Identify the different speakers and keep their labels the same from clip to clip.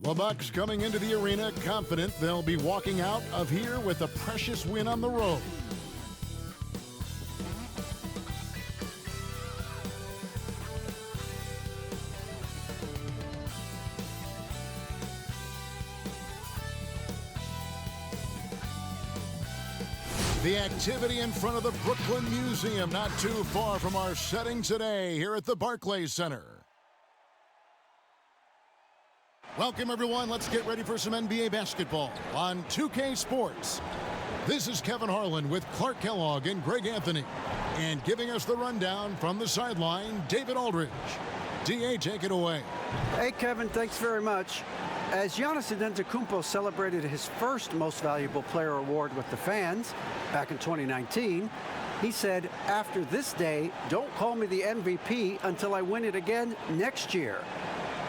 Speaker 1: The Bucks coming into the arena confident they'll be walking out of here with a precious win on the road. The activity in front of the Brooklyn Museum, not too far from our setting today here at the Barclays Center. Welcome, everyone. Let's get ready for some NBA basketball on 2K Sports. This is Kevin Harlan with Clark Kellogg and Greg Anthony. And giving us the rundown from the sideline, David Aldridge. DA, take it away.
Speaker 2: Hey, Kevin, thanks very much. As Giannis Antetokounmpo celebrated his first Most Valuable Player award with the fans back in 2019, he said, "After this day, don't call me the MVP until I win it again next year."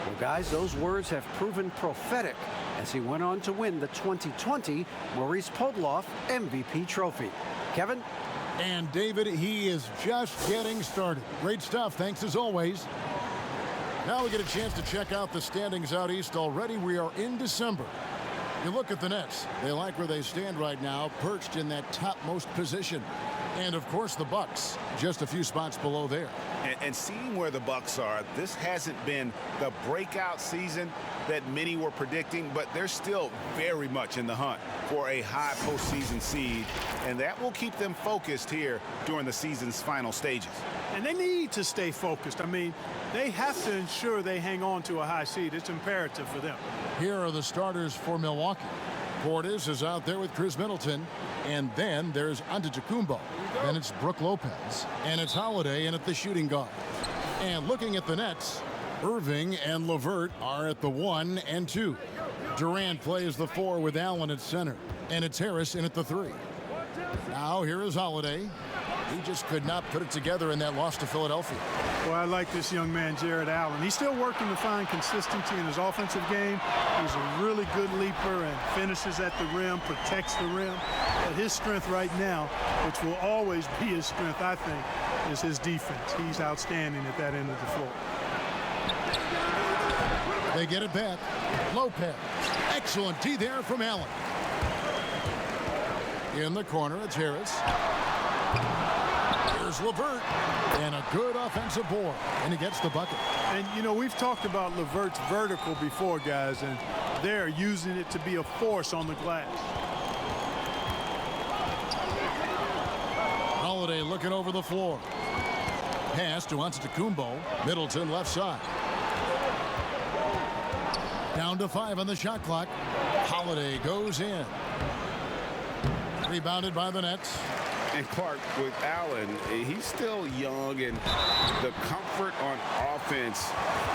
Speaker 2: Well, guys, those words have proven prophetic as he went on to win the 2020 Maurice Podoloff MVP trophy. Kevin?
Speaker 1: And David, he is just getting started. Great stuff. Thanks as always. Now we get a chance to check out the standings out east already. We are in December. You look at the Nets. They like where they stand right now, perched in that topmost position. And, of course, the Bucks, just a few spots below there.
Speaker 3: And seeing where the Bucks are, this hasn't been the breakout season that many were predicting, but they're still very much in the hunt for a high postseason seed, and that will keep them focused here during the season's final stages.
Speaker 4: And they need to stay focused. I mean, they have to ensure they hang on to a high seed. It's imperative for them.
Speaker 1: Here are the starters for Milwaukee. Portis is out there with Chris Middleton. And then there's Antetokounmpo. Then it's Brook Lopez. And it's Holiday in at the shooting guard. And looking at the Nets, Irving and LeVert are at the 1 and 2. Durant plays the 4 with Allen at center. And it's Harris in at the 3. Now here is Holiday. He just could not put it together in that loss to Philadelphia.
Speaker 4: Well, I like this young man, Jared Allen. He's still working to find consistency in his offensive game. He's a really good leaper and finishes at the rim, protects the rim. But his strength right now, which will always be his strength, I think, is his defense. He's outstanding at that end of the floor.
Speaker 1: They get it back. Lopez. Excellent D there from Allen. In the corner, it's Harris. Here's LeVert. And a good offensive board. And he gets the bucket.
Speaker 4: And, you know, we've talked about LeVert's vertical before, guys, and they're using it to be a force on the glass.
Speaker 1: Holiday looking over the floor. Pass to Antetokounmpo. Middleton left side. Down to 5 on the shot clock. Holiday goes in. Rebounded by the Nets.
Speaker 3: And Clark, with Allen, he's still young, and the comfort on offense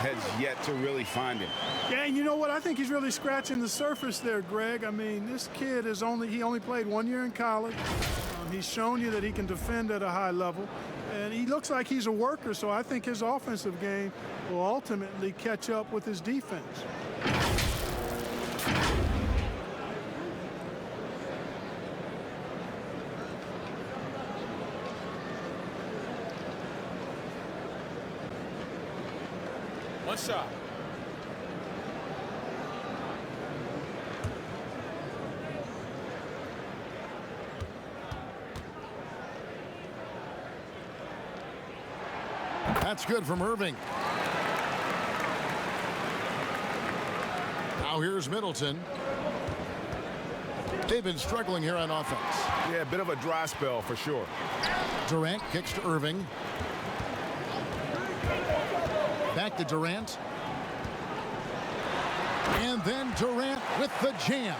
Speaker 3: has yet to really find him.
Speaker 4: Yeah, and you know what? I think he's really scratching the surface there, Greg. I mean, this kid he only played 1 year in college. He's shown you that he can defend at a high level, and he looks like he's a worker, so I think his offensive game will ultimately catch up with his defense.
Speaker 5: One shot.
Speaker 1: That's good from Irving. Now here's Middleton. They've been struggling here on offense.
Speaker 3: Yeah, a bit of a dry spell for sure.
Speaker 1: Durant kicks to Irving. Back to Durant. And then Durant with the jam.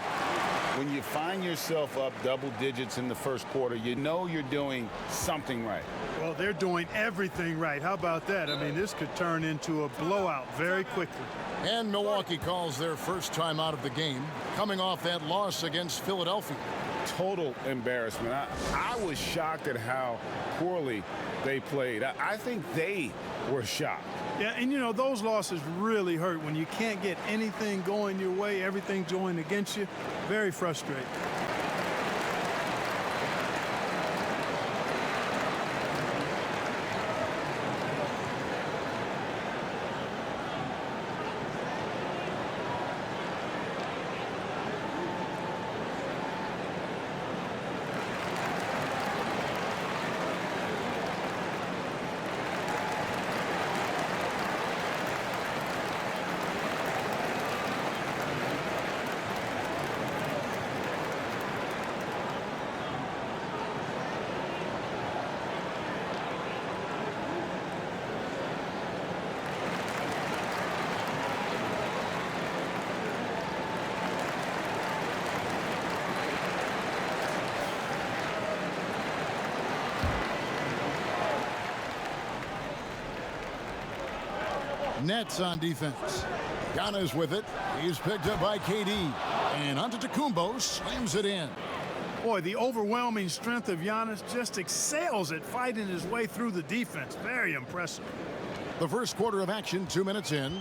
Speaker 3: When you find yourself up double digits in the first quarter, you know you're doing something right.
Speaker 4: Well, they're doing everything right. How about that? I mean, this could turn into a blowout very quickly.
Speaker 1: And Milwaukee calls their first time out of the game, coming off that loss against Philadelphia.
Speaker 3: Total embarrassment. I was shocked at how poorly they played. I think they were shocked.
Speaker 4: Yeah, and you know, those losses really hurt when you can't get anything going your way, everything's going against you. Very frustrating.
Speaker 1: Nets on defense. Giannis with it. He's picked up by KD. And Antetokounmpo slams it in.
Speaker 4: Boy, the overwhelming strength of Giannis just excels at fighting his way through the defense. Very impressive.
Speaker 1: The first quarter of action, 2 minutes in.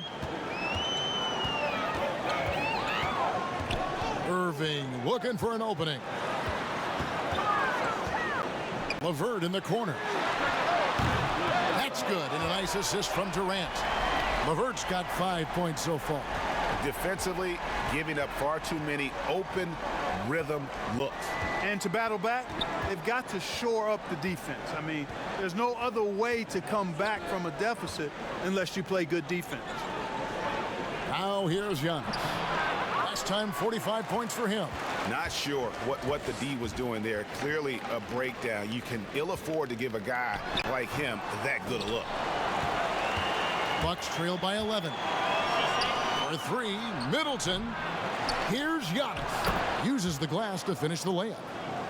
Speaker 1: Irving looking for an opening. LeVert in the corner. That's good, and a nice assist from Durant. LeVert's got 5 points so far.
Speaker 3: Defensively, giving up far too many open rhythm looks.
Speaker 4: And to battle back, they've got to shore up the defense. I mean, there's no other way to come back from a deficit unless you play good defense.
Speaker 1: Now here's Giannis. Last time, 45 points for him.
Speaker 3: Not sure what the D was doing there. Clearly a breakdown. You can ill afford to give a guy like him that good a look.
Speaker 1: Bucks trail by 11. For three, Middleton. Here's Giannis. Uses the glass to finish the layup.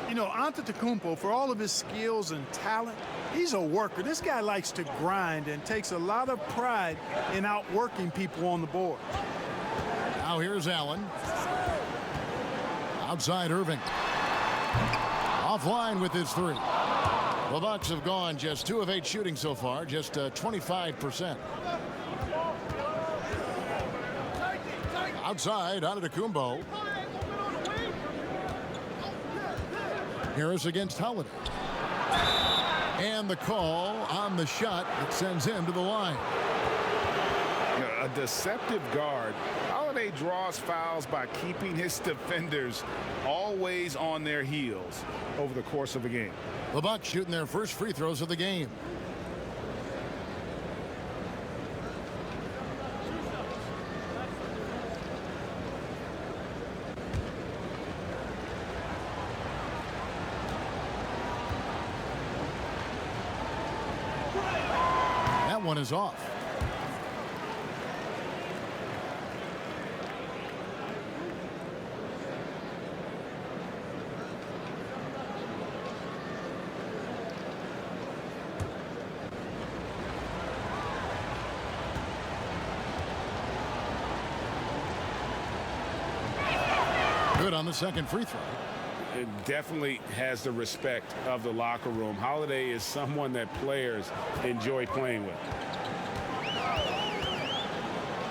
Speaker 4: You know, Antetokounmpo, for all of his skills and talent, he's a worker. This guy likes to grind and takes a lot of pride in outworking people on the board.
Speaker 1: Now here's Allen. Outside Irving. Offline with his three. The Bucks have gone just 2 of 8 shooting so far, just 25%. Outside, Antetokounmpo. Harris against Holiday. And the call on the shot that sends him to the line.
Speaker 3: A deceptive guard. Holiday draws fouls by keeping his defenders always on their heels over the course of the game.
Speaker 1: The Bucks shooting their first free throws of the game. That one is off. Good on the second free throw.
Speaker 3: It definitely has the respect of the locker room. Holiday is someone that players enjoy playing with.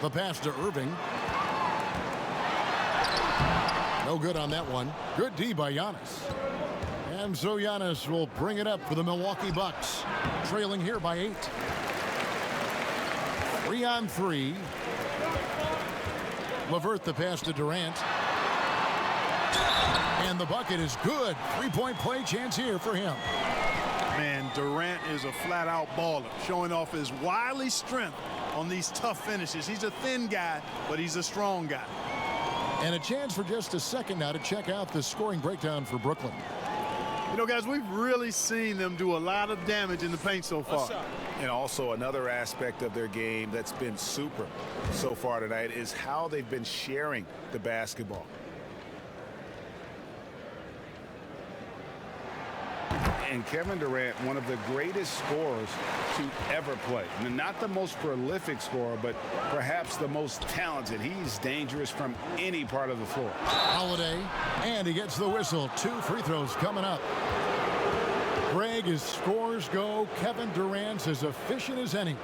Speaker 1: The pass to Irving. No good on that one. Good D by Giannis. And so Giannis will bring it up for the Milwaukee Bucks. Trailing here by 8. 3-on-3. LeVert the pass to Durant. And the bucket is good. 3-point play chance here for him.
Speaker 4: Man, Durant is a flat-out baller, showing off his wily strength on these tough finishes. He's a thin guy, but he's a strong guy.
Speaker 1: And a chance for just a second now to check out the scoring breakdown for Brooklyn.
Speaker 4: You know, guys, we've really seen them do a lot of damage in the paint so far.
Speaker 3: And also another aspect of their game that's been super so far tonight is how they've been sharing the basketball. And Kevin Durant, one of the greatest scorers to ever play. Not the most prolific scorer, but perhaps the most talented. He's dangerous from any part of the floor.
Speaker 1: Holiday, and he gets the whistle. 2 free throws coming up. Greg, as scores go, Kevin Durant's as efficient as any.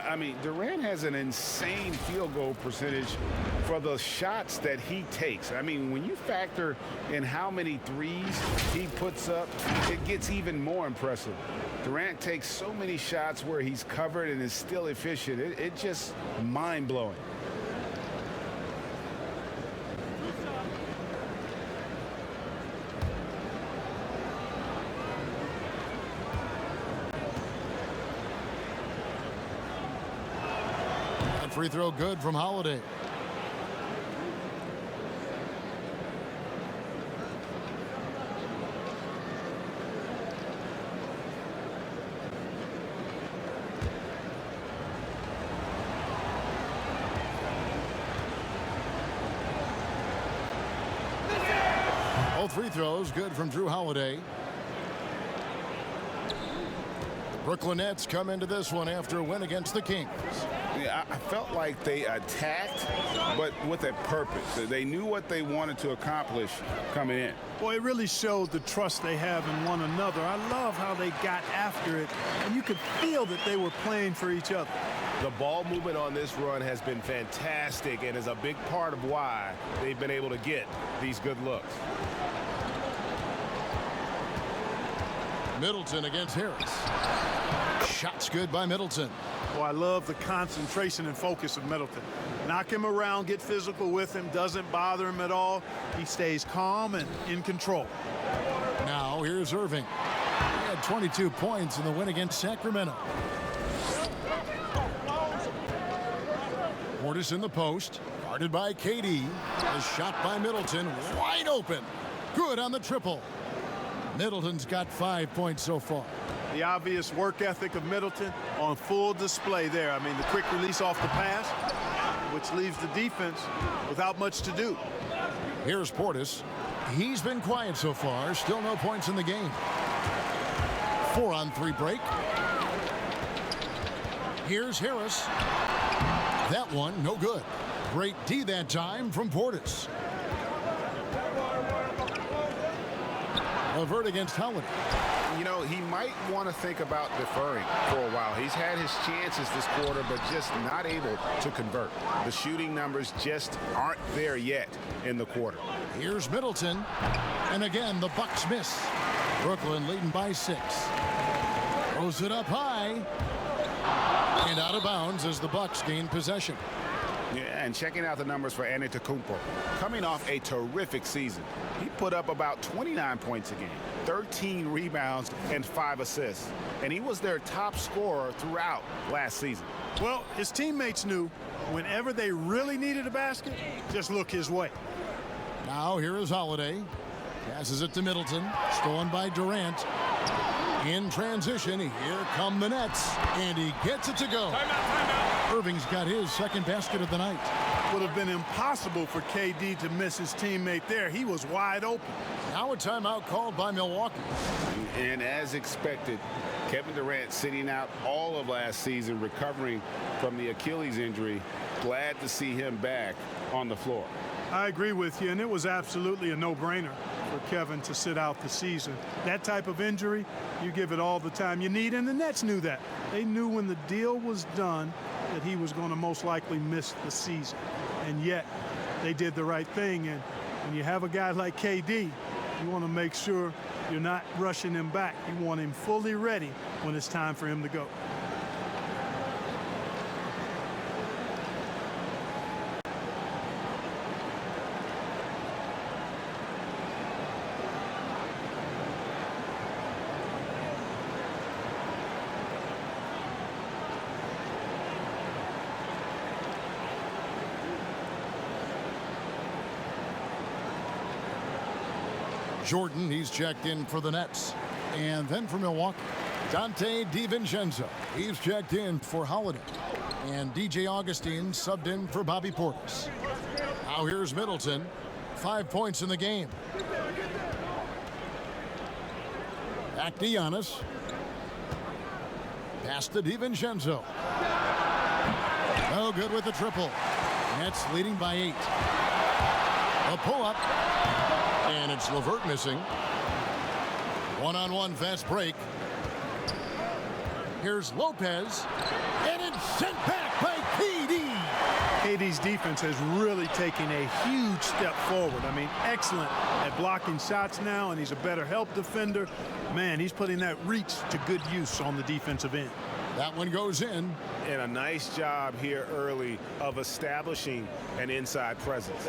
Speaker 3: I mean, Durant has an insane field goal percentage for the shots that he takes. I mean, when you factor in how many threes he puts up, it gets even more impressive. Durant takes so many shots where he's covered and is still efficient. It's just mind-blowing.
Speaker 1: Free throw good from Holiday. All free throws good from Drew Holiday. Brooklyn Nets come into this one after a win against the Kings.
Speaker 3: Yeah, I felt like they attacked, but with a purpose. They knew what they wanted to accomplish coming in.
Speaker 4: Boy, it really showed the trust they have in one another. I love how they got after it, and you could feel that they were playing for each other.
Speaker 3: The ball movement on this run has been fantastic and is a big part of why they've been able to get these good looks.
Speaker 1: Middleton against Harris. Shots good by Middleton.
Speaker 4: Boy, I love the concentration and focus of Middleton. Knock him around, get physical with him, doesn't bother him at all. He stays calm and in control.
Speaker 1: Now here's Irving. He had 22 points in the win against Sacramento. Portis in the post, guarded by KD. A shot by Middleton, wide open. Good on the triple. Middleton's got 5 points so far.
Speaker 4: The obvious work ethic of Middleton on full display there. I mean, the quick release off the pass, which leaves the defense without much to do.
Speaker 1: Here's Portis. He's been quiet so far. Still no points in the game. 4-on-3 break. Here's Harris. That one, no good. Great D that time from Portis. Levert against Holiday.
Speaker 3: You know, he might want to think about deferring for a while. He's had his chances this quarter, but just not able to convert. The shooting numbers just aren't there yet in the quarter.
Speaker 1: Here's Middleton. And again, the Bucks miss. Brooklyn leading by 6. Throws it up high. And out of bounds as the Bucks gain possession.
Speaker 3: Yeah, and checking out the numbers for Antetokounmpo. Coming off a terrific season. He put up about 29 points a game, 13 rebounds, and 5 assists. And he was their top scorer throughout last season.
Speaker 4: Well, his teammates knew whenever they really needed a basket, just look his way.
Speaker 1: Now here is Holiday. Passes it to Middleton. Stolen by Durant. In transition, here come the Nets. And he gets it to go.
Speaker 5: Timeout.
Speaker 1: Irving's got his second basket of the night.
Speaker 4: Would have been impossible for KD to miss his teammate there. He was wide open.
Speaker 1: Now a timeout called by Milwaukee.
Speaker 3: And as expected, Kevin Durant sitting out all of last season, recovering from the Achilles injury. Glad to see him back on the floor.
Speaker 4: I agree with you, and it was absolutely a no-brainer for Kevin to sit out the season. That type of injury, you give it all the time you need, and the Nets knew that. They knew when the deal was done that he was going to most likely miss the season. And yet, they did the right thing, and when you have a guy like KD, you want to make sure you're not rushing him back. You want him fully ready when it's time for him to go.
Speaker 1: Jordan, he's checked in for the Nets. And then for Milwaukee, Dante DiVincenzo. He's checked in for Holiday. And DJ Augustine subbed in for Bobby Portis. Now here's Middleton. 5 points in the game. Back to Giannis. Pass to DiVincenzo. No good with the triple. Nets leading by 8. A pull-up. And it's Levert missing. One-on-one fast break. Here's Lopez. And it's sent back by KD.
Speaker 4: KD's defense has really taken a huge step forward. I mean, excellent at blocking shots now, and he's a better help defender. Man, he's putting that reach to good use on the defensive end.
Speaker 1: That one goes in.
Speaker 3: And a nice job here early of establishing an inside presence.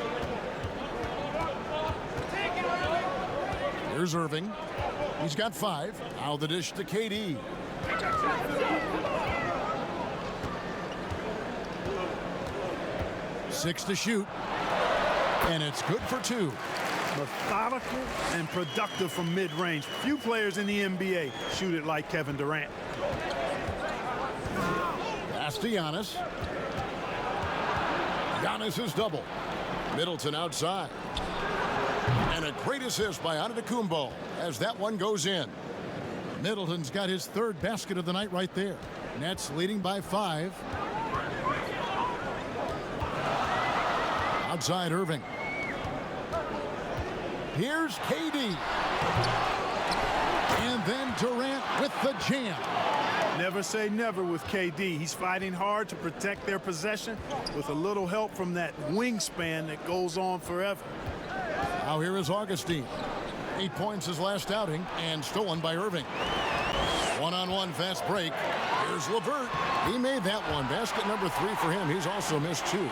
Speaker 1: Here's Irving. He's got 5. Now the dish to KD. Six to shoot. And it's good for 2.
Speaker 4: Methodical and productive from mid-range. Few players in the NBA shoot it like Kevin Durant.
Speaker 1: Pass to Giannis. Giannis is double. Middleton outside. And a great assist by Antetokounmpo as that one goes in. Middleton's got his third basket of the night right there. Nets leading by 5. Outside Irving. Here's KD. And then Durant with the jam.
Speaker 4: Never say never with KD. He's fighting hard to protect their possession with a little help from that wingspan that goes on forever.
Speaker 1: Now here is Augustine. 8 points his last outing and stolen by Irving. One-on-one fast break. Here's LeVert. He made that one. Basket number 3 for him. He's also missed 2.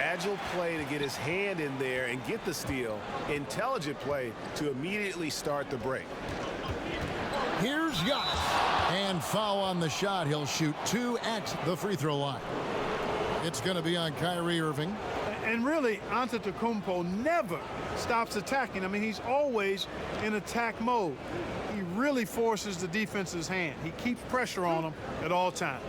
Speaker 3: Agile play to get his hand in there and get the steal. Intelligent play to immediately start the break.
Speaker 1: Here's Giannis. And foul on the shot. He'll shoot 2 at the free throw line. It's going to be on Kyrie Irving.
Speaker 4: And really, Antetokounmpo never stops attacking. I mean, he's always in attack mode. He really forces the defense's hand. He keeps pressure on them at all times.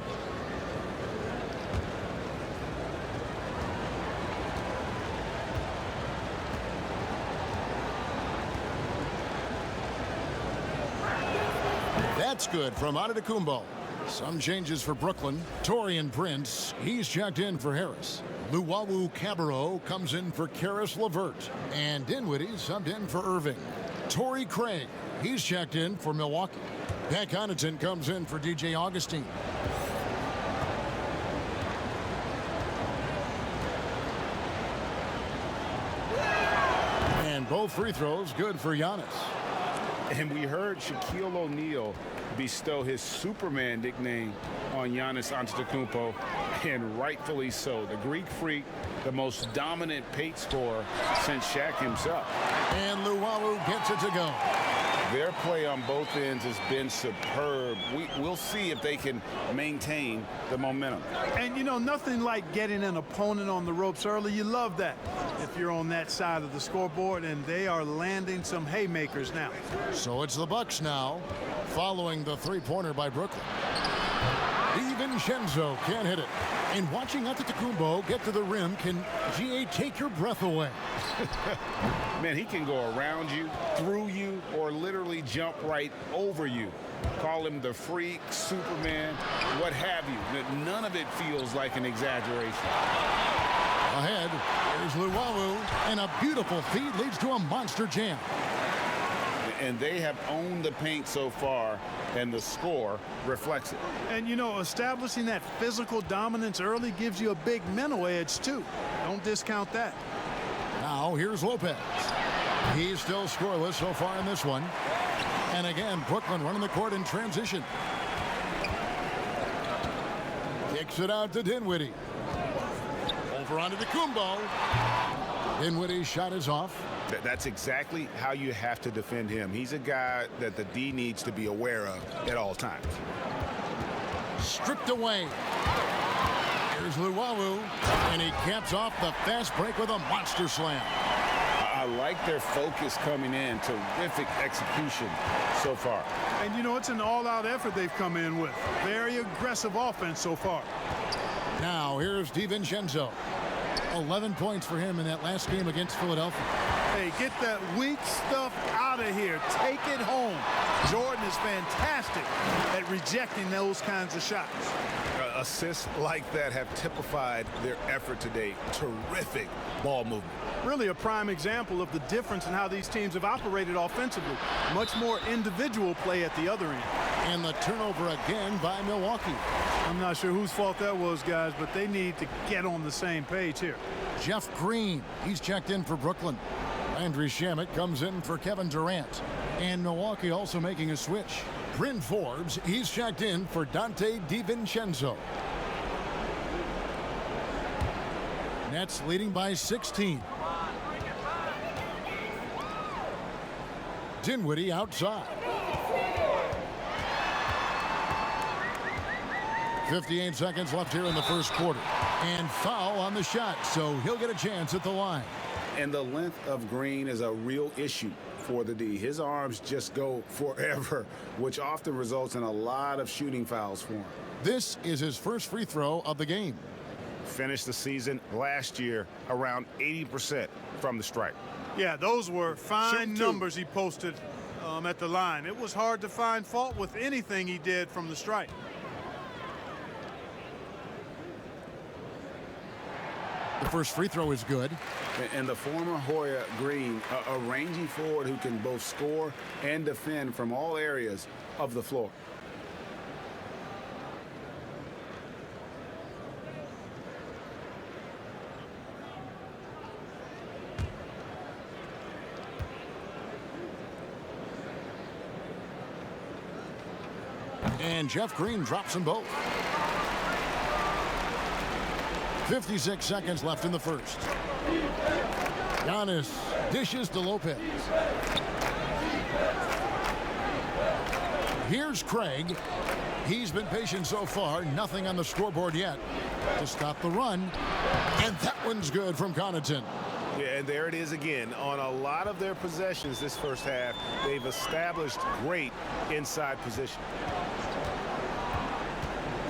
Speaker 1: That's good from Antetokounmpo. Some changes for Brooklyn. Taurean Prince, he's checked in for Harris. Luwawu Cabarrot comes in for Karis LeVert. And Dinwiddie subbed in for Irving. Torrey Craig, he's checked in for Milwaukee. Pat Connaughton comes in for DJ Augustine. And both free throws good for Giannis.
Speaker 3: And we heard Shaquille O'Neal bestow his Superman nickname on Giannis Antetokounmpo, and rightfully so. The Greek freak, the most dominant paint scorer since Shaq himself.
Speaker 1: And Luwawu gets it to go.
Speaker 3: Their play on both ends has been superb. We'll see if they can maintain the momentum.
Speaker 4: And, you know, nothing like getting an opponent on the ropes early. You love that if you're on that side of the scoreboard, and they are landing some haymakers now.
Speaker 1: So it's the Bucks now, following the three-pointer by Brooklyn. DiVincenzo can't hit it. And watching Antetokounmpo get to the rim can, GA, take your breath away.
Speaker 3: Man, he can go around you, through you, or literally jump right over you. Call him the freak, Superman, what have you. None of it feels like an exaggeration.
Speaker 1: Ahead, here's Luwawu, and a beautiful feed leads to a monster jam.
Speaker 3: And they have owned the paint so far, and the score reflects it.
Speaker 4: And, you know, establishing that physical dominance early gives you a big mental edge, too. Don't discount that.
Speaker 1: Now, here's Lopez. He's still scoreless so far in this one. And again, Brooklyn running the court in transition. Kicks it out to Dinwiddie. Over onto Antetokounmpo. Dinwiddie's shot is off.
Speaker 3: That's exactly how you have to defend him. He's a guy that the D needs to be aware of at all times.
Speaker 1: Stripped away. Here's Luwawu, and he caps off the fast break with a monster slam.
Speaker 3: I like their focus coming in. Terrific execution so far.
Speaker 4: And, you know, it's an all-out effort they've come in with. Very aggressive offense so far.
Speaker 1: Now, here's DiVincenzo. 11 points for him in that last game against Philadelphia.
Speaker 4: Hey, get that weak stuff out of here. Take it home. Jordan is fantastic at rejecting those kinds of shots.
Speaker 3: Assists like that have typified their effort today. Terrific ball movement.
Speaker 4: Really a prime example of the difference in how these teams have operated offensively. Much more individual play at the other end.
Speaker 1: And the turnover again by Milwaukee.
Speaker 4: I'm not sure whose fault that was, guys, but they need to get on the same page here.
Speaker 1: Jeff Green, he's checked in for Brooklyn. Landry Shamet comes in for Kevin Durant. And Milwaukee also making a switch. Bryn Forbes, he's checked in for Dante DiVincenzo. Nets leading by 16. Dinwiddie outside. 58 seconds left here in the first quarter. And foul on the shot, so he'll get a chance at the line.
Speaker 3: And the length of Green is a real issue for the D. His arms just go forever, which often results in a lot of shooting fouls for him.
Speaker 1: This is his first free throw of the game.
Speaker 3: Finished the season last year around 80% from the stripe.
Speaker 4: Yeah, those were fine numbers he posted at the line. It was hard to find fault with anything he did from the stripe.
Speaker 1: The first free throw is good.
Speaker 3: And the former Hoya Green, a rangy forward who can both score and defend from all areas of the floor.
Speaker 1: And Jeff Green drops them both. 56 seconds left in the first. Giannis dishes to Lopez. Here's Craig. He's been patient so far. Nothing on the scoreboard yet to stop the run. And that one's good from Connaughton.
Speaker 3: Yeah, and there it is again. On a lot of their possessions this first half, they've established great inside position.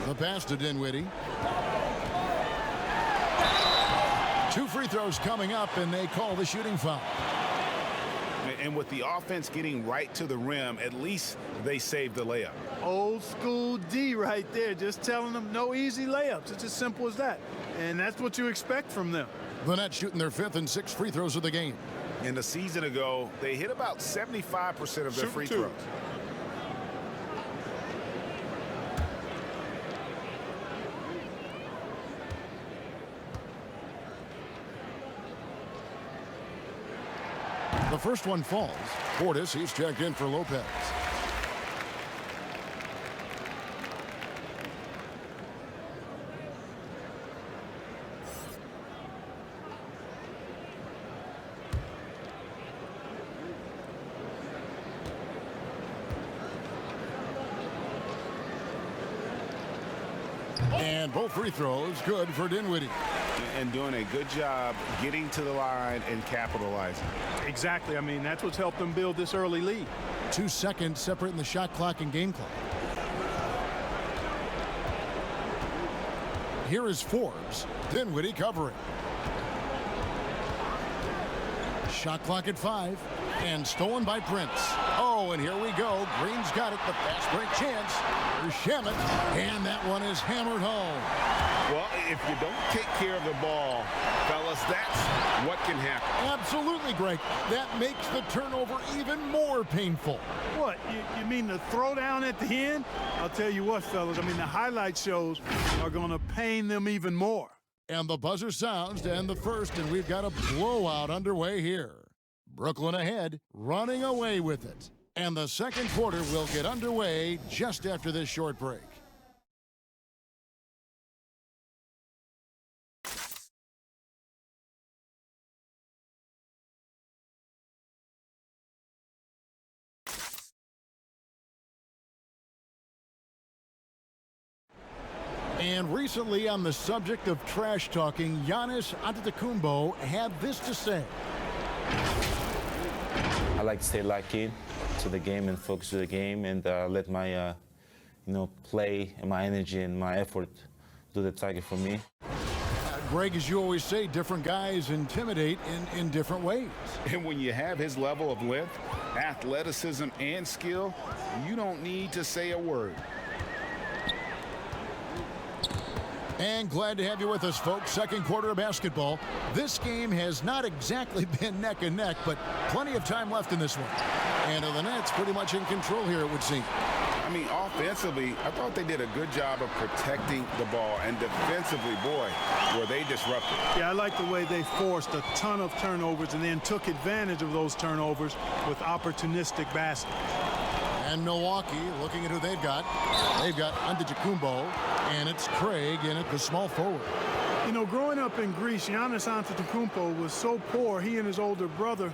Speaker 1: The pass to Dinwiddie. 2 free throws coming up, and they call the shooting foul.
Speaker 3: And with the offense getting right to the rim, at least they saved the layup.
Speaker 4: Old school D right there, just telling them no easy layups. It's as simple as that. And that's what you expect from them.
Speaker 1: The Nets shooting their 5th and 6th free throws of the game.
Speaker 3: And a season ago, they hit about 75% of their free throws.
Speaker 1: The first one falls. Portis, he's checked in for Lopez. And both free throws good for Dinwiddie.
Speaker 3: And doing a good job getting to the line and capitalizing.
Speaker 4: Exactly. I mean, that's what's helped them build this early lead.
Speaker 1: 2 seconds separating the shot clock and game clock. Here is Forbes. Dinwiddie covering. Shot clock at 5. And stolen by Prince. Oh, and here we go. Green's got it. The fast break chance. Here's Shamet. And that one is hammered home.
Speaker 3: Well, if you don't take care of the ball, fellas, that's what can happen.
Speaker 1: Absolutely, Greg. That makes the turnover even more painful.
Speaker 4: What, you mean the throwdown at the end? I'll tell you what, fellas, I mean, the highlight shows are going to pain them even more.
Speaker 1: And the buzzer sounds to end the first, and we've got a blowout underway here. Brooklyn ahead, running away with it. And the second quarter will get underway just after this short break. And recently, on the subject of trash talking, Giannis Antetokounmpo had this to say.
Speaker 6: I like to stay locked in to the game and focus to the game and let my, play and my energy and my effort do the target for me.
Speaker 1: Greg, as you always say, different guys intimidate in different ways.
Speaker 3: And when you have his level of length, athleticism, and skill, you don't need to say a word.
Speaker 1: And glad to have you with us, folks. Second quarter of basketball. This game has not exactly been neck and neck, but plenty of time left in this one. And the Nets pretty much in control here, it would seem.
Speaker 3: I mean, offensively, I thought they did a good job of protecting the ball. And defensively, boy, were they disruptive.
Speaker 4: Yeah, I like the way they forced a ton of turnovers and then took advantage of those turnovers with opportunistic baskets.
Speaker 1: And Milwaukee, looking at who they've got Antetokounmpo, and it's Craig in at the small forward.
Speaker 4: You know, growing up in Greece, Giannis Antetokounmpo was so poor, he and his older brother,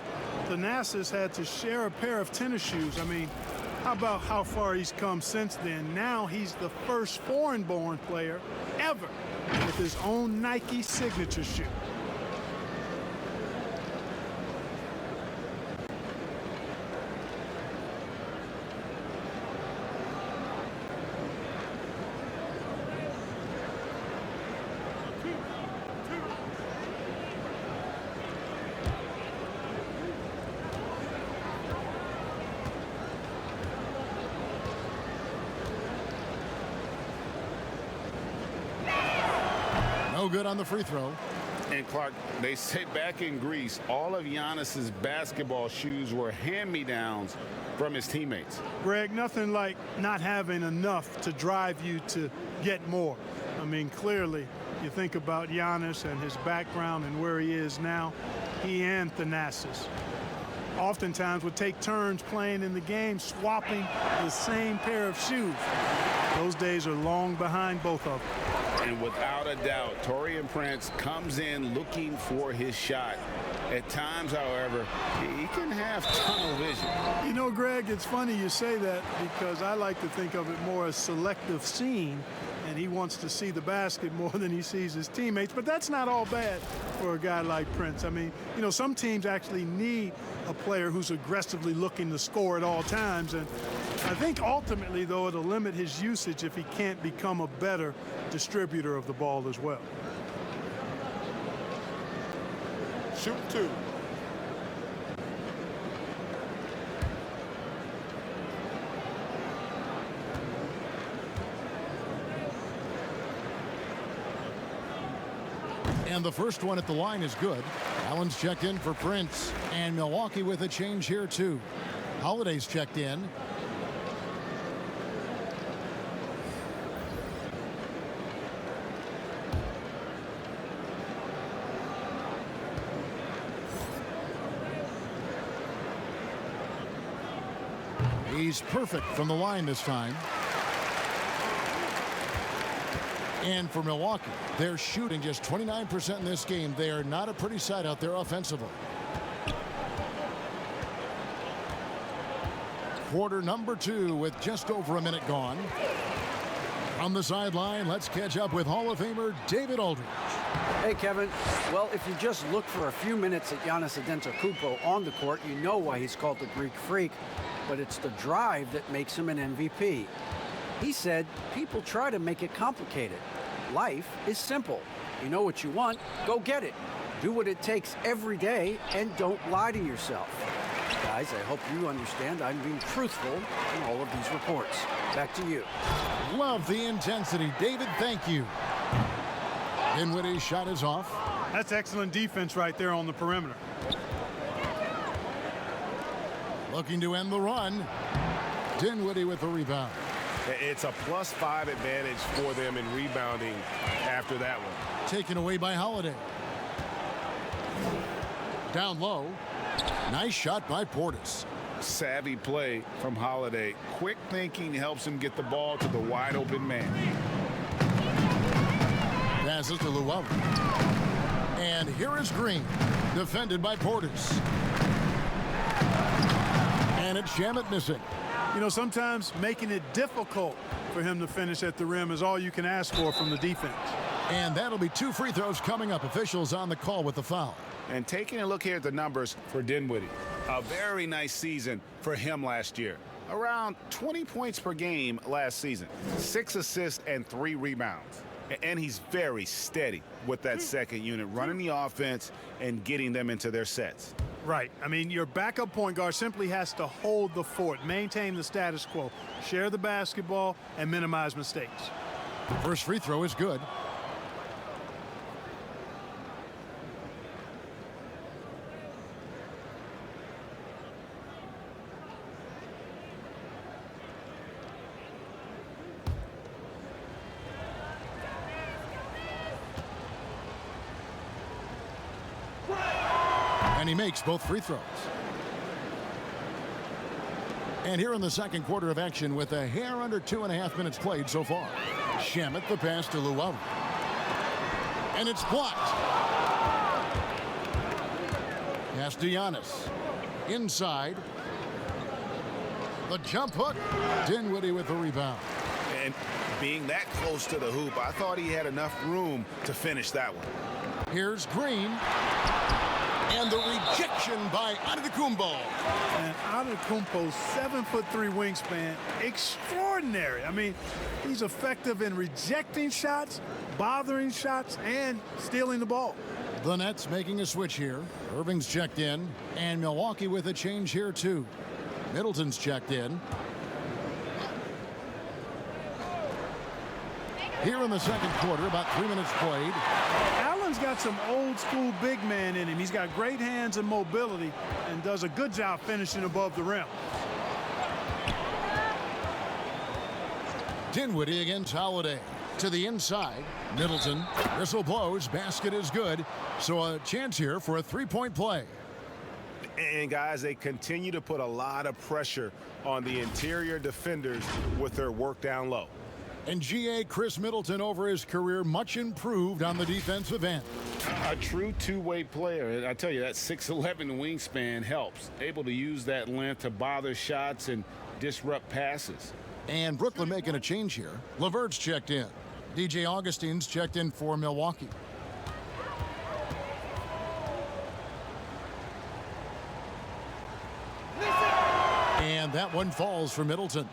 Speaker 4: Thanasis, had to share a pair of tennis shoes. I mean, how about how far he's come since then? Now he's the first foreign-born player ever with his own Nike signature shoe.
Speaker 1: No good on the free throw.
Speaker 3: And Clark, they say back in Greece, all of Giannis's basketball shoes were hand-me-downs from his teammates.
Speaker 4: Greg, nothing like not having enough to drive you to get more. I mean, clearly, you think about Giannis and his background and where he is now, he and Thanasis oftentimes would take turns playing in the game, swapping the same pair of shoes. Those days are long behind both of them.
Speaker 3: And without a doubt, Taurean Prince comes in looking for his shot. At times, however, he can have tunnel vision.
Speaker 4: You know, Greg, it's funny you say that because I like to think of it more as selective seeing, and he wants to see the basket more than he sees his teammates. But that's not all bad for a guy like Prince. I mean, you know, some teams actually need a player who's aggressively looking to score at all times. And I think ultimately, though, it'll limit his usage if he can't become a better distributor of the ball as well.
Speaker 5: Shoot 2.
Speaker 1: And the first one at the line is good. Allen's checked in for Prince. And Milwaukee with a change here, too. Holiday's checked in. He's perfect from the line this time. And for Milwaukee, they're shooting just 29% in this game. They are not a pretty sight out there offensively. Quarter number 2 with just over a minute gone. On the sideline, let's catch up with Hall of Famer David Aldridge.
Speaker 2: Hey, Kevin. Well, if you just look for a few minutes at Giannis Antetokounmpo on the court, you know why he's called the Greek Freak. But it's the drive that makes him an MVP. He said people try to make it complicated. Life is simple. You know what you want, go get it. Do what it takes every day and don't lie to yourself. Guys, I hope you understand I'm being truthful in all of these reports. Back to you.
Speaker 1: Love the intensity. David, thank you. Dinwiddie's shot is off.
Speaker 4: That's excellent defense right there on the perimeter.
Speaker 1: Looking to end the run. Dinwiddie with the rebound.
Speaker 3: It's a +5 advantage for them in rebounding after that one.
Speaker 1: Taken away by Holiday. Down low. Nice shot by Portis.
Speaker 3: Savvy play from Holiday. Quick thinking helps him get the ball to the wide open man.
Speaker 1: Passes to Llewellyn. And here is Green. Defended by Portis. And it's Shamet missing.
Speaker 4: You know, sometimes making it difficult for him to finish at the rim is all you can ask for from the defense.
Speaker 1: And that'll be 2 free throws coming up. Officials on the call with the foul.
Speaker 3: And taking a look here at the numbers for Dinwiddie. A very nice season for him last year. Around 20 points per game last season. 6 assists and 3 rebounds. And he's very steady with that second unit, running the offense and getting them into their sets.
Speaker 4: Right. I mean, your backup point guard simply has to hold the fort, maintain the status quo, share the basketball, and minimize mistakes.
Speaker 1: First free throw is good. And he makes both free throws. And here in the second quarter of action with a hair under 2.5 minutes played so far. Shamet the pass to Llewellyn. And it's blocked. Pass to Giannis. Inside. The jump hook. Dinwiddie with the rebound.
Speaker 3: And being that close to the hoop, I thought he had enough room to finish that one.
Speaker 1: Here's Green. And the rejection by Antetokounmpo.
Speaker 4: And Antetokounmpo's 7'3" wingspan, extraordinary. I mean, he's effective in rejecting shots, bothering shots, and stealing the ball.
Speaker 1: The Nets making a switch here. Irving's checked in, and Milwaukee with a change here too. Middleton's checked in. Here in the second quarter, about 3 minutes played.
Speaker 4: Allen's got some old school big man in him. He's got great hands and mobility and does a good job finishing above the rim.
Speaker 1: Dinwiddie against Holiday. To the inside. Middleton. Whistle blows. Basket is good. So a chance here for a three-point play.
Speaker 3: And guys, they continue to put a lot of pressure on the interior defenders with their work down low.
Speaker 1: And GA Chris Middleton over his career much improved on the defensive end.
Speaker 3: A true two-way player. And I tell you, that 6'11" wingspan helps. Able to use that length to bother shots and disrupt passes.
Speaker 1: And Brooklyn making a change here. LeVert's checked in. DJ Augustine's checked in for Milwaukee. And that one falls for Middleton.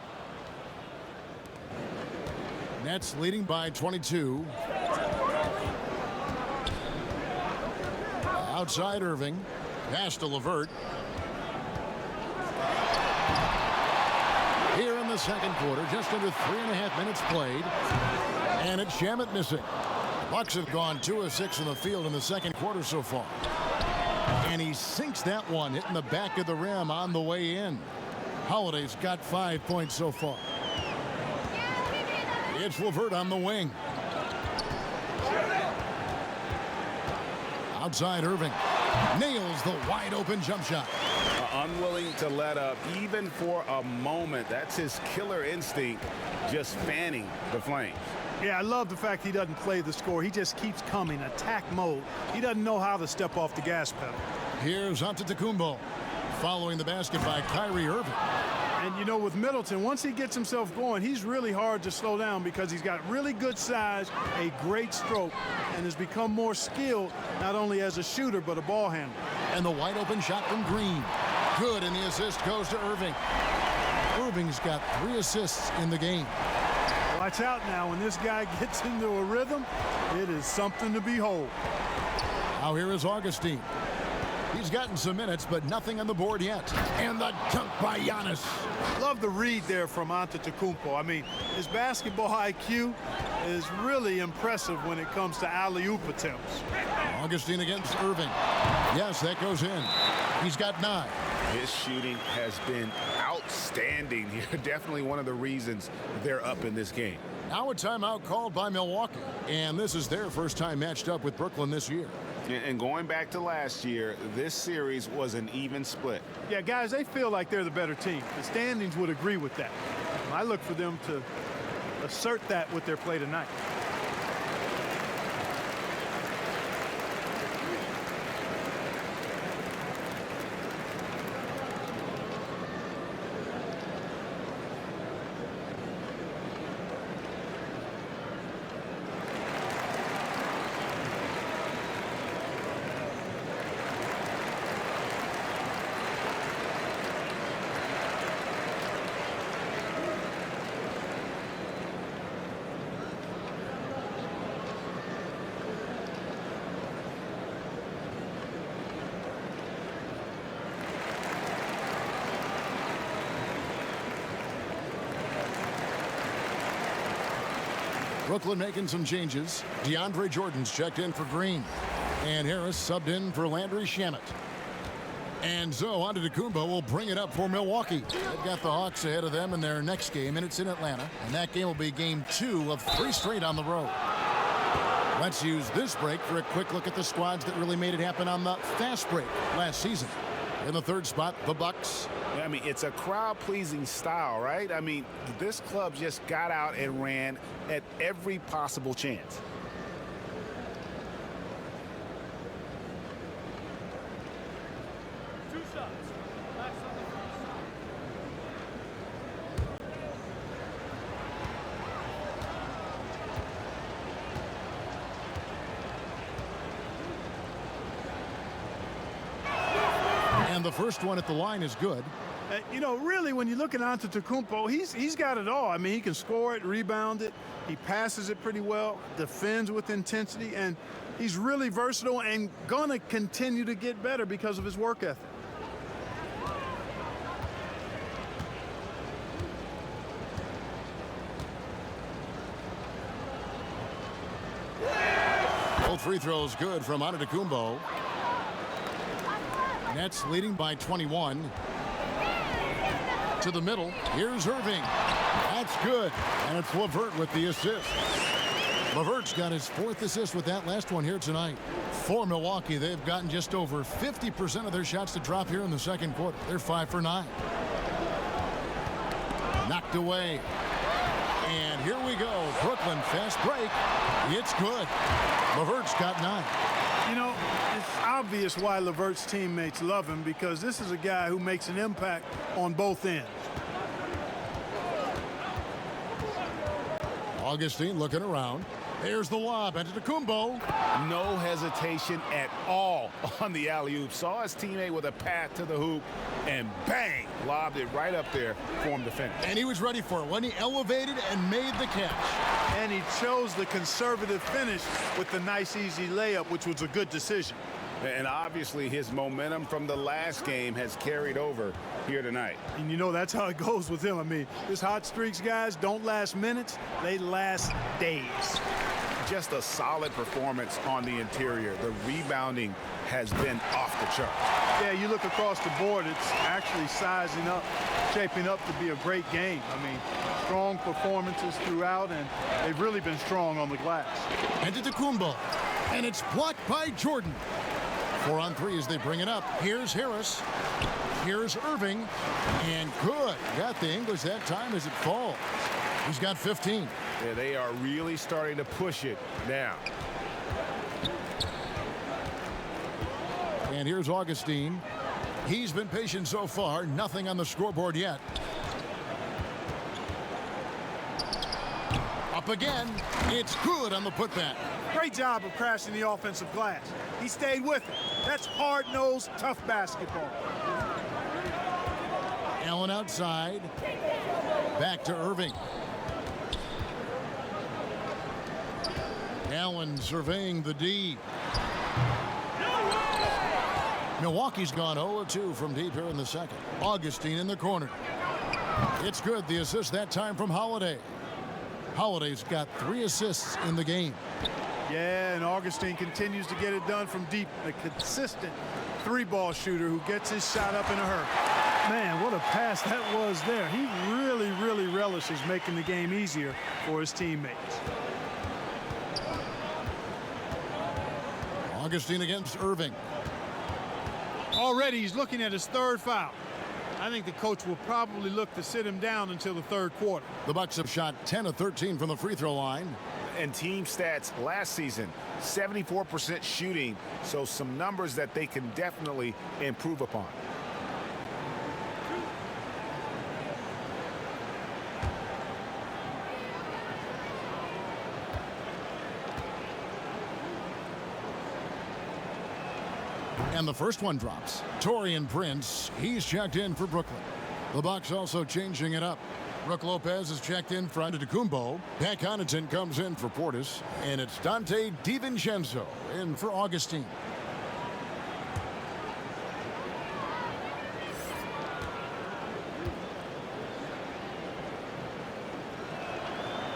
Speaker 1: Nets leading by 22. Outside Irving. Pass to LeVert. Here in the second quarter, just under 3.5 minutes played. And it's Shamet missing. Bucks have gone 2 of 6 in the field in the second quarter so far. And he sinks that one, hitting the back of the rim on the way in. Holiday's got 5 points so far. It's LeVert on the wing. Outside Irving. Nails the wide open jump shot.
Speaker 3: Unwilling to let up even for a moment. That's his killer instinct, just fanning the flames.
Speaker 4: Yeah, I love the fact he doesn't play the score. He just keeps coming, attack mode. He doesn't know how to step off the gas pedal.
Speaker 1: Here's Antetokounmpo. Following the basket by Kyrie Irving.
Speaker 4: And, you know, with Middleton, once he gets himself going, he's really hard to slow down because he's got really good size, a great stroke, and has become more skilled, not only as a shooter, but a ball handler.
Speaker 1: And the wide open shot from Green. Good, and the assist goes to Irving. Irving's got 3 assists in the game.
Speaker 4: Watch out now. When this guy gets into a rhythm, it is something to behold.
Speaker 1: Now here is Augustine. He's gotten some minutes, but nothing on the board yet. And the dunk by Giannis.
Speaker 4: Love the read there from Antetokounmpo. I mean, his basketball IQ is really impressive when it comes to alley-oop attempts.
Speaker 1: Augustine against Irving. Yes, that goes in. He's got 9.
Speaker 3: His shooting has been outstanding here. Definitely one of the reasons they're up in this game.
Speaker 1: Now a timeout called by Milwaukee. And this is their first time matched up with Brooklyn this year.
Speaker 3: And going back to last year, this series was an even split.
Speaker 4: Yeah, guys, they feel like they're the better team. The standings would agree with that. I look for them to assert that with their play tonight.
Speaker 1: Brooklyn making some changes. DeAndre Jordan's checked in for Green. And Harris subbed in for Landry Shamet. And so Antetokounmpo will bring it up for Milwaukee. They've got the Hawks ahead of them in their next game, and it's in Atlanta. And that game will be game 2 of 3 straight on the road. Let's use this break for a quick look at the squads that really made it happen on the fast break last season. In the third spot, the Bucks.
Speaker 3: I mean, it's a crowd-pleasing style, right? I mean, this club just got out and ran at every possible chance.
Speaker 1: And the first one at the line is good.
Speaker 4: You know, really, when you look at Antetokounmpo, he's got it all. I mean, he can score it, rebound it, he passes it pretty well, defends with intensity, and he's really versatile and going to continue to get better because of his work ethic.
Speaker 1: Both free throws good from Antetokounmpo. Nets leading by 21. To the middle. Here's Irving. That's good. And it's LeVert with the assist. LeVert's got his 4th assist with that last one here tonight. For Milwaukee, they've gotten just over 50% of their shots to drop here in the second quarter. They're 5 for 9. Knocked away. And here we go. Brooklyn, fast break. It's good. LeVert's got 9.
Speaker 4: You know, it's obvious why LeVert's teammates love him, because this is a guy who makes an impact on both ends.
Speaker 1: Augustine looking around. There's the lob. Antetokounmpo.
Speaker 3: No hesitation at all on the alley-oop. Saw his teammate with a path to the hoop, and bang, lobbed it right up there for him to finish.
Speaker 1: And he was ready for it when he elevated and made the catch.
Speaker 4: And he chose the conservative finish with the nice, easy layup, which was a good decision.
Speaker 3: And obviously his momentum from the last game has carried over here tonight.
Speaker 4: And you know, that's how it goes with him. I mean, his hot streaks, guys, don't last minutes. They last days.
Speaker 3: Just a solid performance on the interior. The rebounding has been off the chart.
Speaker 4: Yeah, you look across the board, it's actually sizing up, shaping up to be a great game. I mean, strong performances throughout, and they've really been strong on the glass.
Speaker 1: Antetokounmpo. And it's blocked by Jordan. 4 on 3 as they bring it up. Here's Harris. Here's Irving. And good. Got the English that time as it falls. He's got 15.
Speaker 3: Yeah, they are really starting to push it now.
Speaker 1: And here's Augustine. He's been patient so far. Nothing on the scoreboard yet. Up again. It's good on the putback.
Speaker 4: Great job of crashing the offensive glass. He stayed with it. That's hard-nosed, tough basketball.
Speaker 1: Allen outside. Back to Irving. Allen surveying the D. Milwaukee's gone 0-2 from deep here in the second. Augustine in the corner. It's good. The assist that time from Holiday. Holiday's got 3 assists in the game.
Speaker 4: Yeah, and Augustine continues to get it done from deep. A consistent 3-ball shooter who gets his shot up in a hurry. Man, what a pass that was there. He really, really relishes making the game easier for his teammates.
Speaker 1: Augustine against Irving.
Speaker 4: Already he's looking at his 3rd foul. I think the coach will probably look to sit him down until the 3rd quarter.
Speaker 1: The Bucks have shot 10 of 13 from the free throw line.
Speaker 3: And team stats last season, 74% shooting, so some numbers that they can definitely improve upon.
Speaker 1: And the first one drops. Taurean Prince, he's checked in for Brooklyn. The Bucks also changing it up. Brook Lopez is checked in for Antetokounmpo. Pat Connaughton comes in for Portis. And it's Dante DiVincenzo in for Augustine.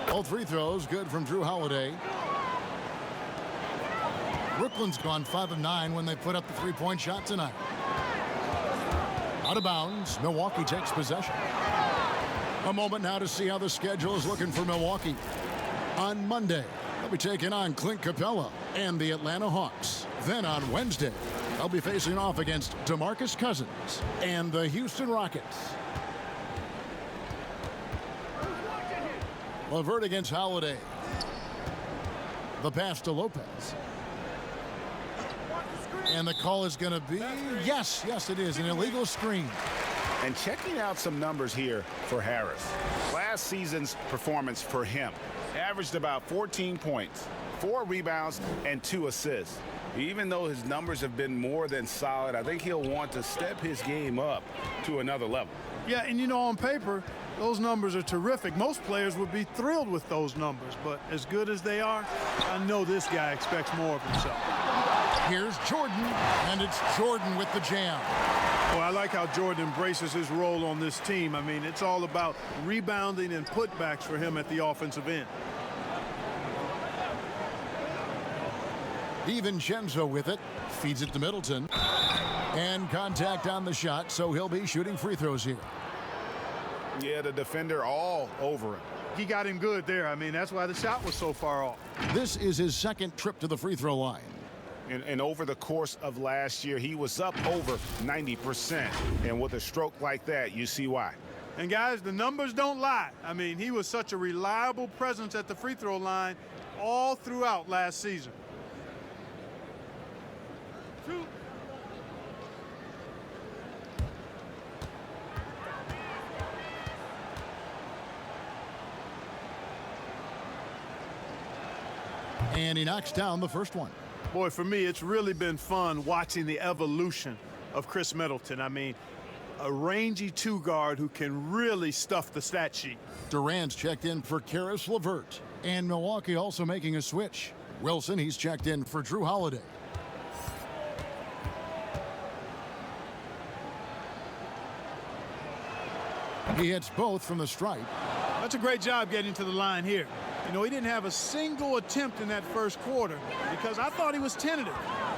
Speaker 1: Both free throws good from Drew Holiday. Brooklyn's gone 5 of 9 when they put up the 3-point shot tonight. Out of bounds, Milwaukee takes possession. A moment now to see how the schedule is looking for Milwaukee. On Monday, they'll be taking on Clint Capella and the Atlanta Hawks. Then on Wednesday, they'll be facing off against DeMarcus Cousins and the Houston Rockets. LeVert against Holiday. The pass to Lopez. And the call is going to be, yes, it is, an illegal screen.
Speaker 3: And checking out some numbers here for Harris. Last season's performance for him averaged about 14 points, 4 rebounds, and 2 assists. Even though his numbers have been more than solid, I think he'll want to step his game up to another level.
Speaker 4: Yeah, and you know, on paper, those numbers are terrific. Most players would be thrilled with those numbers, but as good as they are, I know this guy expects more of himself.
Speaker 1: Here's Jordan, and it's Jordan with the jam.
Speaker 4: Well, I like how Jordan embraces his role on this team. I mean, it's all about rebounding and putbacks for him at the offensive end.
Speaker 1: DiVincenzo with it. Feeds it to Middleton. And contact on the shot, so he'll be shooting free throws here.
Speaker 3: Yeah, the defender all over him.
Speaker 4: He got him good there. I mean, that's why the shot was so far off.
Speaker 1: This is his second trip to the free throw line.
Speaker 3: And over the course of last year, he was up over 90%. And with a stroke like that, you see why.
Speaker 4: And guys, the numbers don't lie. I mean, he was such a reliable presence at the free throw line all throughout last season.
Speaker 1: And he knocks down the first one.
Speaker 4: Boy, for me, it's really been fun watching the evolution of Chris Middleton. I mean, a rangy two-guard who can really stuff the stat sheet.
Speaker 1: Durant's checked in for Karis LeVert. And Milwaukee also making a switch. Wilson, he's checked in for Drew Holiday. He hits both from the stripe.
Speaker 4: That's a great job getting to the line here. You know, he didn't have a single attempt in that first quarter because I thought he was tentative.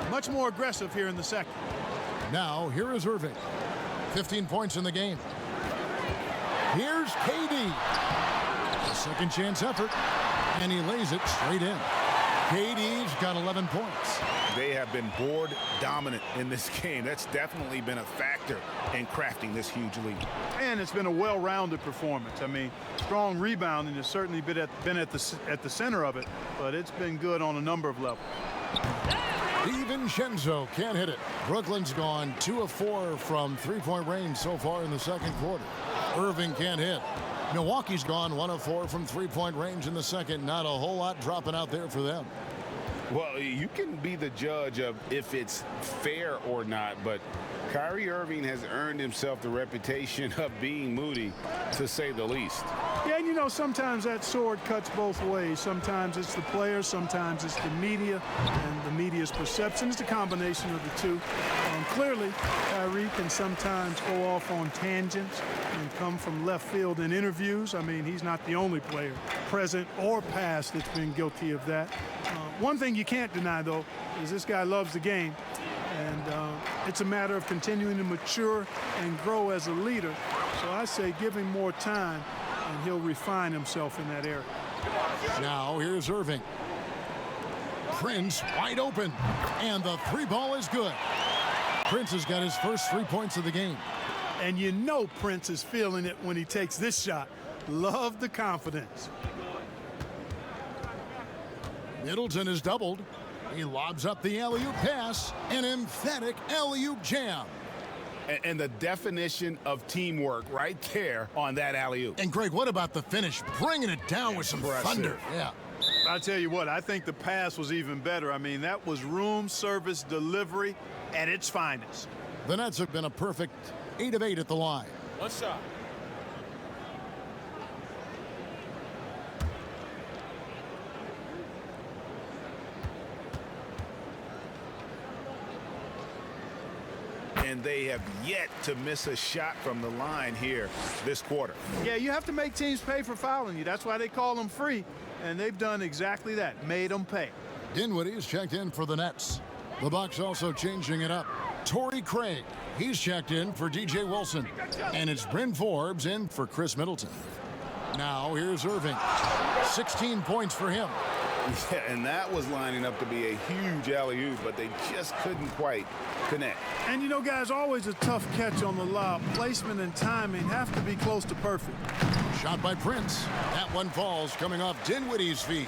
Speaker 4: Much more aggressive here in the second.
Speaker 1: Now, here is Irving. 15 points in the game. Here's KD. A second chance effort. And he lays it straight in. KD's got 11 points.
Speaker 3: They have been board dominant in this game. That's definitely been a factor in crafting this huge lead.
Speaker 4: And it's been a well-rounded performance. I mean, strong rebounding has certainly been at the center of it, but it's been good on a number of levels.
Speaker 1: DiVincenzo can't hit it. Brooklyn's gone 2 of 4 from three-point range so far in the second quarter. Irving can't hit. Milwaukee's gone 1 of 4 from three-point range in the second. Not a whole lot dropping out there for them.
Speaker 3: Well, you can be the judge of if it's fair or not, but Kyrie Irving has earned himself the reputation of being moody, to say the least.
Speaker 4: Yeah, and you know, sometimes that sword cuts both ways. Sometimes it's the player, sometimes it's the media, and the media's perception. It's a combination of the two. Clearly, Kyrie can sometimes go off on tangents and come from left field in interviews. I mean, he's not the only player, present or past, that's been guilty of that. One thing you can't deny, though, is this guy loves the game, and it's a matter of continuing to mature and grow as a leader. So I say give him more time, and he'll refine himself in that area.
Speaker 1: Now here's Irving. Prince wide open, and the three ball is good. Prince has got his first 3 points of the game.
Speaker 4: And you know Prince is feeling it when he takes this shot. Love the confidence.
Speaker 1: Middleton is doubled. He lobs up the alley-oop pass. An emphatic alley-oop jam.
Speaker 3: And the definition of teamwork right there on that alley-oop.
Speaker 1: And Greg, what about the finish? Bringing it down with some thunder. Yeah.
Speaker 4: I'll tell you what, I think the pass was even better. I mean, that was room service delivery at its finest.
Speaker 1: The Nets have been a perfect 8 of 8 at the line.
Speaker 5: One shot.
Speaker 3: And they have yet to miss a shot from the line here this quarter.
Speaker 4: Yeah, you have to make teams pay for fouling you. That's why they call them free. And they've done exactly that, made them pay.
Speaker 1: Dinwiddie's checked in for the Nets. The Bucks also changing it up. Torrey Craig, he's checked in for DJ Wilson. And it's Bryn Forbes in for Chris Middleton. Now here's Irving. 16 points for him.
Speaker 3: Yeah, and that was lining up to be a huge alley-oop, but they just couldn't quite connect.
Speaker 4: And you know, guys, always a tough catch on the lob. Placement and timing have to be close to perfect.
Speaker 1: Shot by Prince. That one falls coming off Dinwiddie's feet.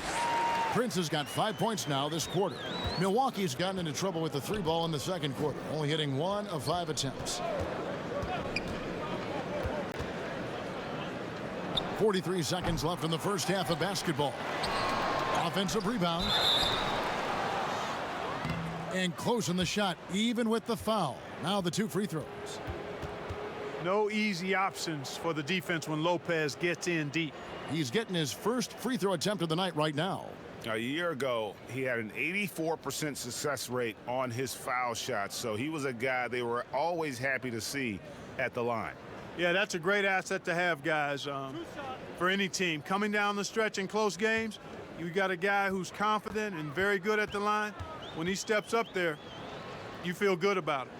Speaker 1: Prince has got 5 points now this quarter. Milwaukee's gotten into trouble with the 3 ball in the second quarter, only hitting 1 of 5 attempts. 43 seconds left in the first half of basketball. Offensive rebound. And close in the shot, even with the foul. Now the 2 free throws.
Speaker 4: No easy options for the defense when Lopez gets in deep.
Speaker 1: He's getting his first free throw attempt of the night right now.
Speaker 3: A year ago, he had an 84% success rate on his foul shots, so he was a guy they were always happy to see at the line.
Speaker 4: Yeah, that's a great asset to have, guys, for any team. Coming down the stretch in close games, you got a guy who's confident and very good at the line. when he steps up there, you feel good about it.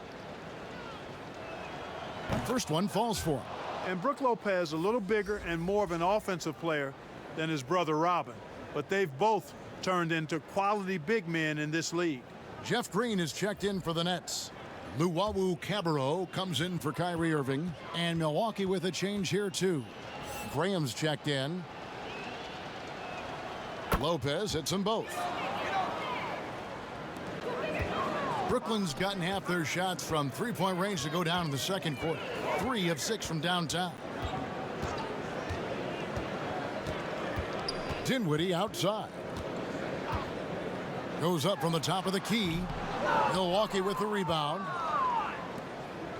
Speaker 1: First one falls for him.
Speaker 4: And Brook Lopez a little bigger and more of an offensive player than his brother Robin, but they've both turned into quality big men in this league.
Speaker 1: Jeff Green is checked in for the Nets. Luwawu Cabarro comes in for Kyrie Irving, and Milwaukee with a change here too. Graham's checked in. Lopez hits them both. Brooklyn's gotten half their shots from three-point range to go down in the second quarter. 3 of 6 from downtown. Dinwiddie outside. Goes up from the top of the key. Milwaukee with the rebound.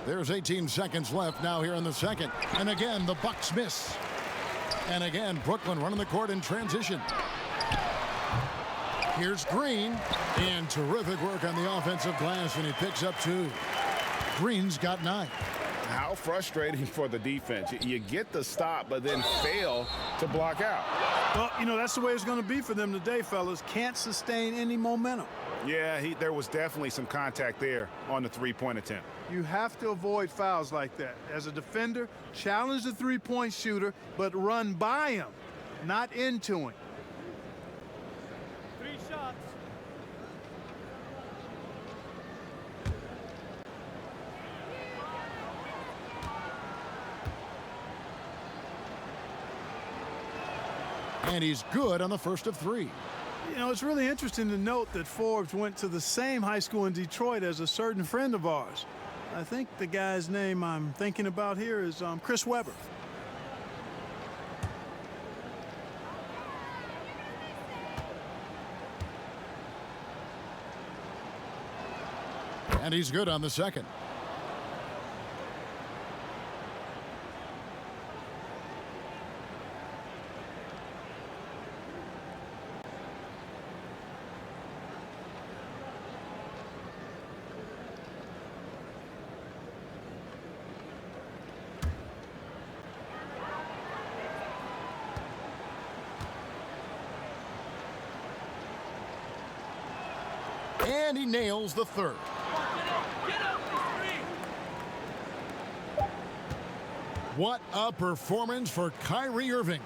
Speaker 1: There's 18 seconds left now here in the second. And again, the Bucks miss. And again, Brooklyn running the court in transition. Here's Green, and terrific work on the offensive glass, and he picks up 2. Green's got 9.
Speaker 3: How frustrating for the defense. You get the stop, but then fail to block out.
Speaker 4: Well, you know, that's the way it's going to be for them today, fellas. Can't sustain any momentum.
Speaker 3: Yeah, there was definitely some contact there on the three-point attempt.
Speaker 4: You have to avoid fouls like that. As a defender, challenge the three-point shooter, but run by him, not into him.
Speaker 7: 3 shots.
Speaker 1: And he's good on the first of 3.
Speaker 4: You know, it's really interesting to note that Forbes went to the same high school in Detroit as a certain friend of ours. I think the guy's name I'm thinking about here is Chris Webber.
Speaker 1: And he's good on the second. And he nails the third. What a performance for Kyrie Irving.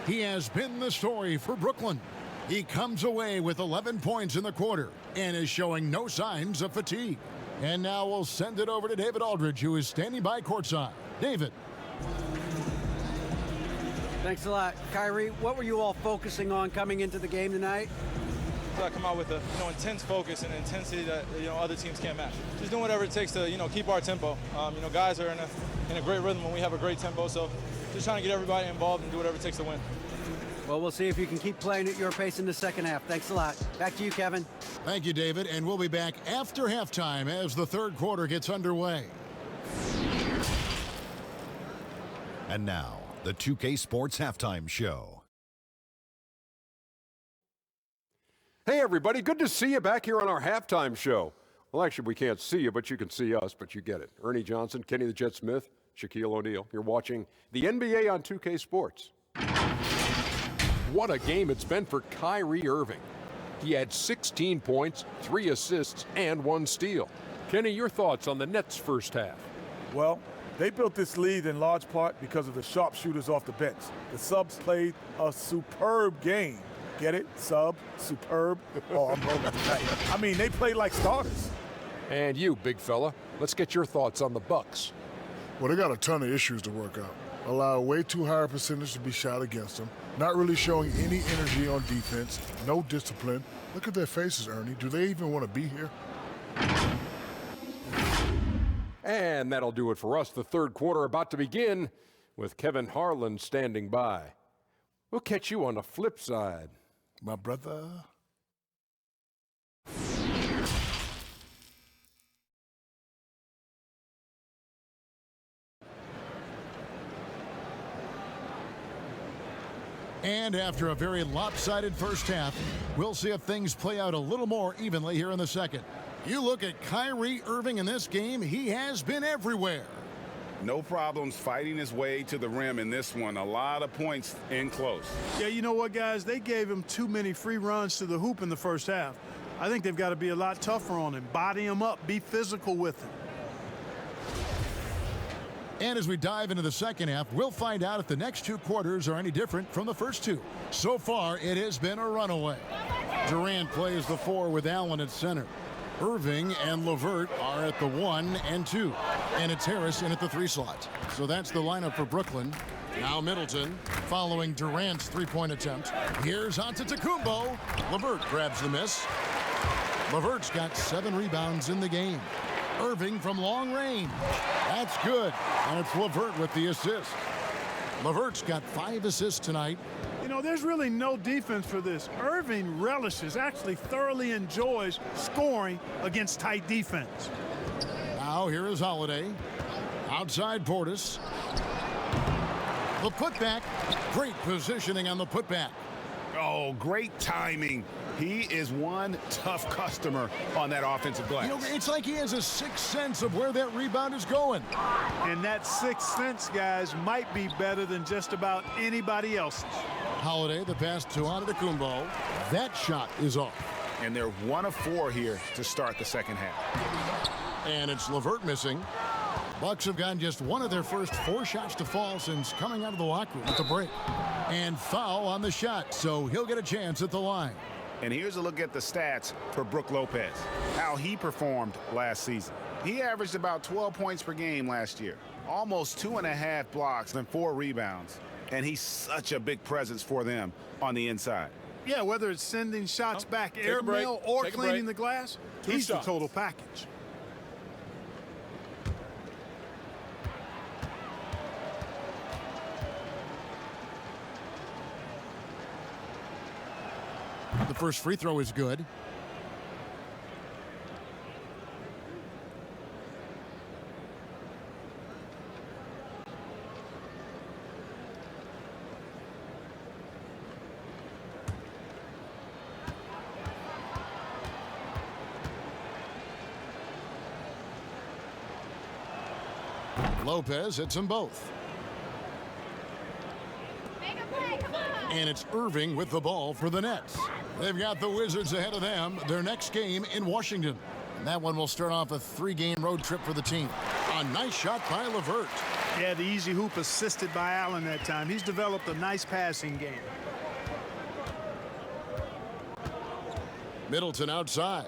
Speaker 1: He has been the story for Brooklyn. He comes away with 11 points in the quarter and is showing no signs of fatigue. And now we'll send it over to David Aldridge, who is standing by courtside. David.
Speaker 2: Thanks a lot. Kyrie, what were you all focusing on coming into the game tonight?
Speaker 8: I come out with a intense focus and intensity that other teams can't match. Just doing whatever it takes to keep our tempo. Guys are in a great rhythm when we have a great tempo. So just trying to get everybody involved and do whatever it takes to win.
Speaker 2: Well, we'll see if you can keep playing at your pace in the second half. Thanks a lot. Back to you, Kevin.
Speaker 1: Thank you, David. And we'll be back after halftime as the third quarter gets underway.
Speaker 9: And now, the 2K Sports Halftime Show.
Speaker 10: Hey, everybody. Good to see you back here on our halftime show. Well, actually, we can't see you, but you can see us, but you get it. Ernie Johnson, Kenny the Jet Smith, Shaquille O'Neal. You're watching the NBA on 2K Sports. What a game it's been for Kyrie Irving. He had 16 points, 3 assists, and 1 steal. Kenny, your thoughts on the Nets' first half?
Speaker 5: Well, they built this lead in large part because of the sharpshooters off the bench. The subs played a superb game. Get it? Sub, superb. Oh, I'm rolling tonight. I mean, they played like starters.
Speaker 10: And you, big fella, let's get your thoughts on the Bucks.
Speaker 11: Well, they got a ton of issues to work out. Allow way too high a percentage to be shot against them. Not really showing any energy on defense. No discipline. Look at their faces, Ernie. Do they even want to be here?
Speaker 10: And that'll do it for us. The third quarter about to begin with Kevin Harlan standing by. We'll catch you on the flip side.
Speaker 11: My brother.
Speaker 1: And after a very lopsided first half, we'll see if things play out a little more evenly here in the second. You look at Kyrie Irving in this game, he has been everywhere.
Speaker 3: No problems fighting his way to the rim in this one. A lot of points in close.
Speaker 4: Yeah, you know what, guys? They gave him too many free runs to the hoop in the first half. I think they've got to be a lot tougher on him. Body him up. Be physical with him.
Speaker 1: And as we dive into the second half, we'll find out if the next 2 quarters are any different from the first 2. So far, it has been a runaway. Durant plays the 4 with Allen at center. Irving and LeVert are at the 1 and 2. And it's Harris in at the 3 slot. So that's the lineup for Brooklyn. Now Middleton following Durant's three-point attempt. Here's Antetokounmpo. LeVert grabs the miss. LeVert's got 7 rebounds in the game. Irving from long range. That's good. And it's LeVert with the assist. LeVert's got 5 assists tonight.
Speaker 4: You know, there's really no defense for this. Irving relishes, actually thoroughly enjoys scoring against tight defense.
Speaker 1: Now here is Holiday. Outside Portis. The putback. Great positioning on the putback.
Speaker 3: Oh, great timing. He is one tough customer on that offensive glass.
Speaker 1: You know, it's like he has a sixth sense of where that rebound is going.
Speaker 4: And that sixth sense, guys, might be better than just about anybody else's.
Speaker 1: Holiday, the pass to Antetokounmpo. That shot is off.
Speaker 3: And they're 1 of 4 here to start the second half.
Speaker 1: And it's LeVert missing. Bucks have gotten just 1 of their first 4 shots to fall since coming out of the locker room at the break. And foul on the shot, so he'll get a chance at the line.
Speaker 3: And here's a look at the stats for Brook Lopez, how he performed last season. He averaged about 12 points per game last year, almost 2.5 blocks and 4 rebounds. And he's such a big presence for them on the inside.
Speaker 4: Yeah, whether it's sending shots back airmail or cleaning the glass, he's the total package.
Speaker 1: The first free throw is good. Lopez hits them both. And it's Irving with the ball for the Nets. They've got the Wizards ahead of them. Their next game in Washington. And that one will start off a 3-game road trip for the team. A nice shot by LeVert.
Speaker 4: Yeah, the easy hoop assisted by Allen that time. He's developed a nice passing game.
Speaker 1: Middleton outside.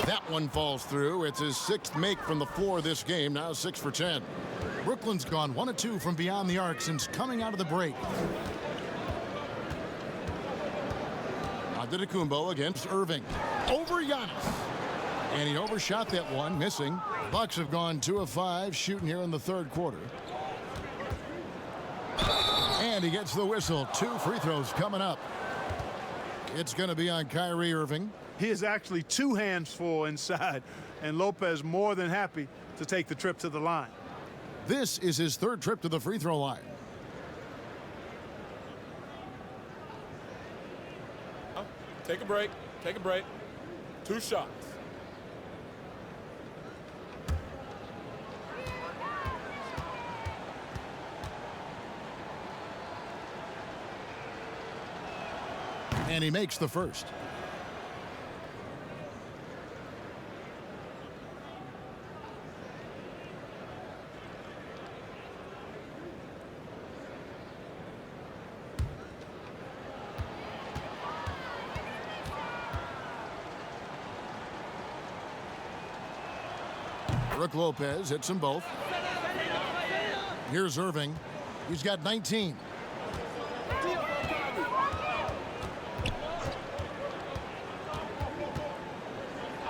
Speaker 1: That one falls through. It's his 6th make from the floor this game. Now 6 for 10. Brooklyn's gone 1 of 2 from beyond the arc since coming out of the break. Antetokounmpo against Irving. Over Giannis. And he overshot that one, missing. Bucks have gone 2 of 5 shooting here in the 3rd quarter. And he gets the whistle. 2 free throws coming up. It's going to be on Kyrie Irving.
Speaker 4: He is actually 2 hands full inside, and Lopez more than happy to take the trip to the line.
Speaker 1: This is his 3rd trip to the free throw line.
Speaker 5: Take a break. Take a break. 2 shots.
Speaker 1: And he makes the first. Brook Lopez hits them both. Here's Irving. He's got 19.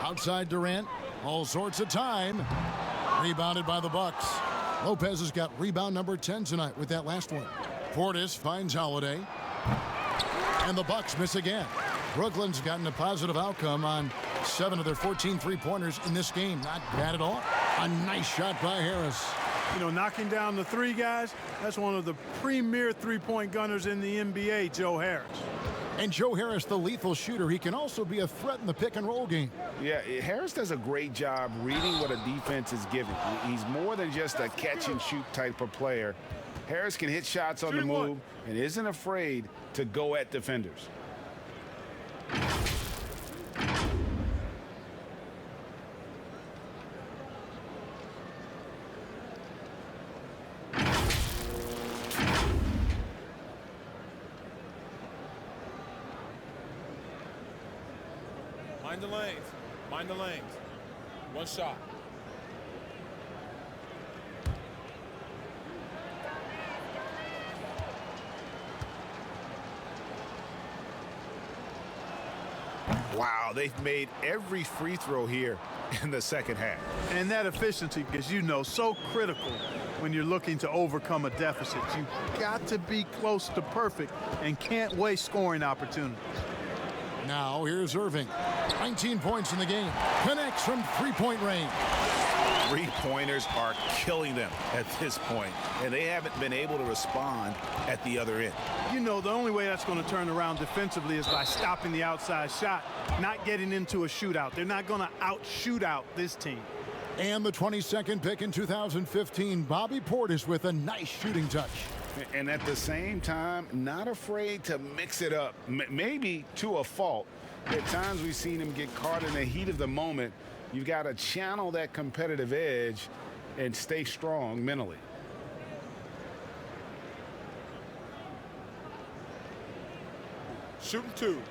Speaker 1: Outside Durant. All sorts of time. Rebounded by the Bucks. Lopez has got rebound number 10 tonight with that last one. Portis finds Holiday. And the Bucks miss again. Brooklyn's gotten a positive outcome on 7 of their 14 three-pointers in this game. Not bad at all. A nice shot by Harris.
Speaker 4: You know, knocking down the 3 guys, that's one of the premier three-point gunners in the NBA, Joe Harris.
Speaker 1: And Joe Harris, the lethal shooter, he can also be a threat in the pick-and-roll game.
Speaker 3: Yeah, Harris does a great job reading what a defense is giving. He's more than just a catch-and-shoot type of player. Harris can hit shots on the move and isn't afraid to go at defenders.
Speaker 7: Mind the lanes. Mind the lanes. One shot.
Speaker 3: Wow, they've made every free throw here in the second half.
Speaker 4: And that efficiency, as you know, so critical when you're looking to overcome a deficit. You've got to be close to perfect and can't waste scoring opportunities.
Speaker 1: Now here's Irving. 19 points in the game. Connects from three-point range.
Speaker 3: Three-pointers are killing them at this point, and they haven't been able to respond at the other end.
Speaker 4: You know, the only way that's going to turn around defensively is by stopping the outside shot, not getting into a shootout. They're not going to out-shootout this team.
Speaker 1: And the 22nd pick in 2015, Bobby Portis with a nice shooting touch.
Speaker 3: And at the same time, not afraid to mix it up, maybe to a fault. At times we've seen him get caught in the heat of the moment. You've got to channel that competitive edge and stay strong mentally.
Speaker 7: Shooting two.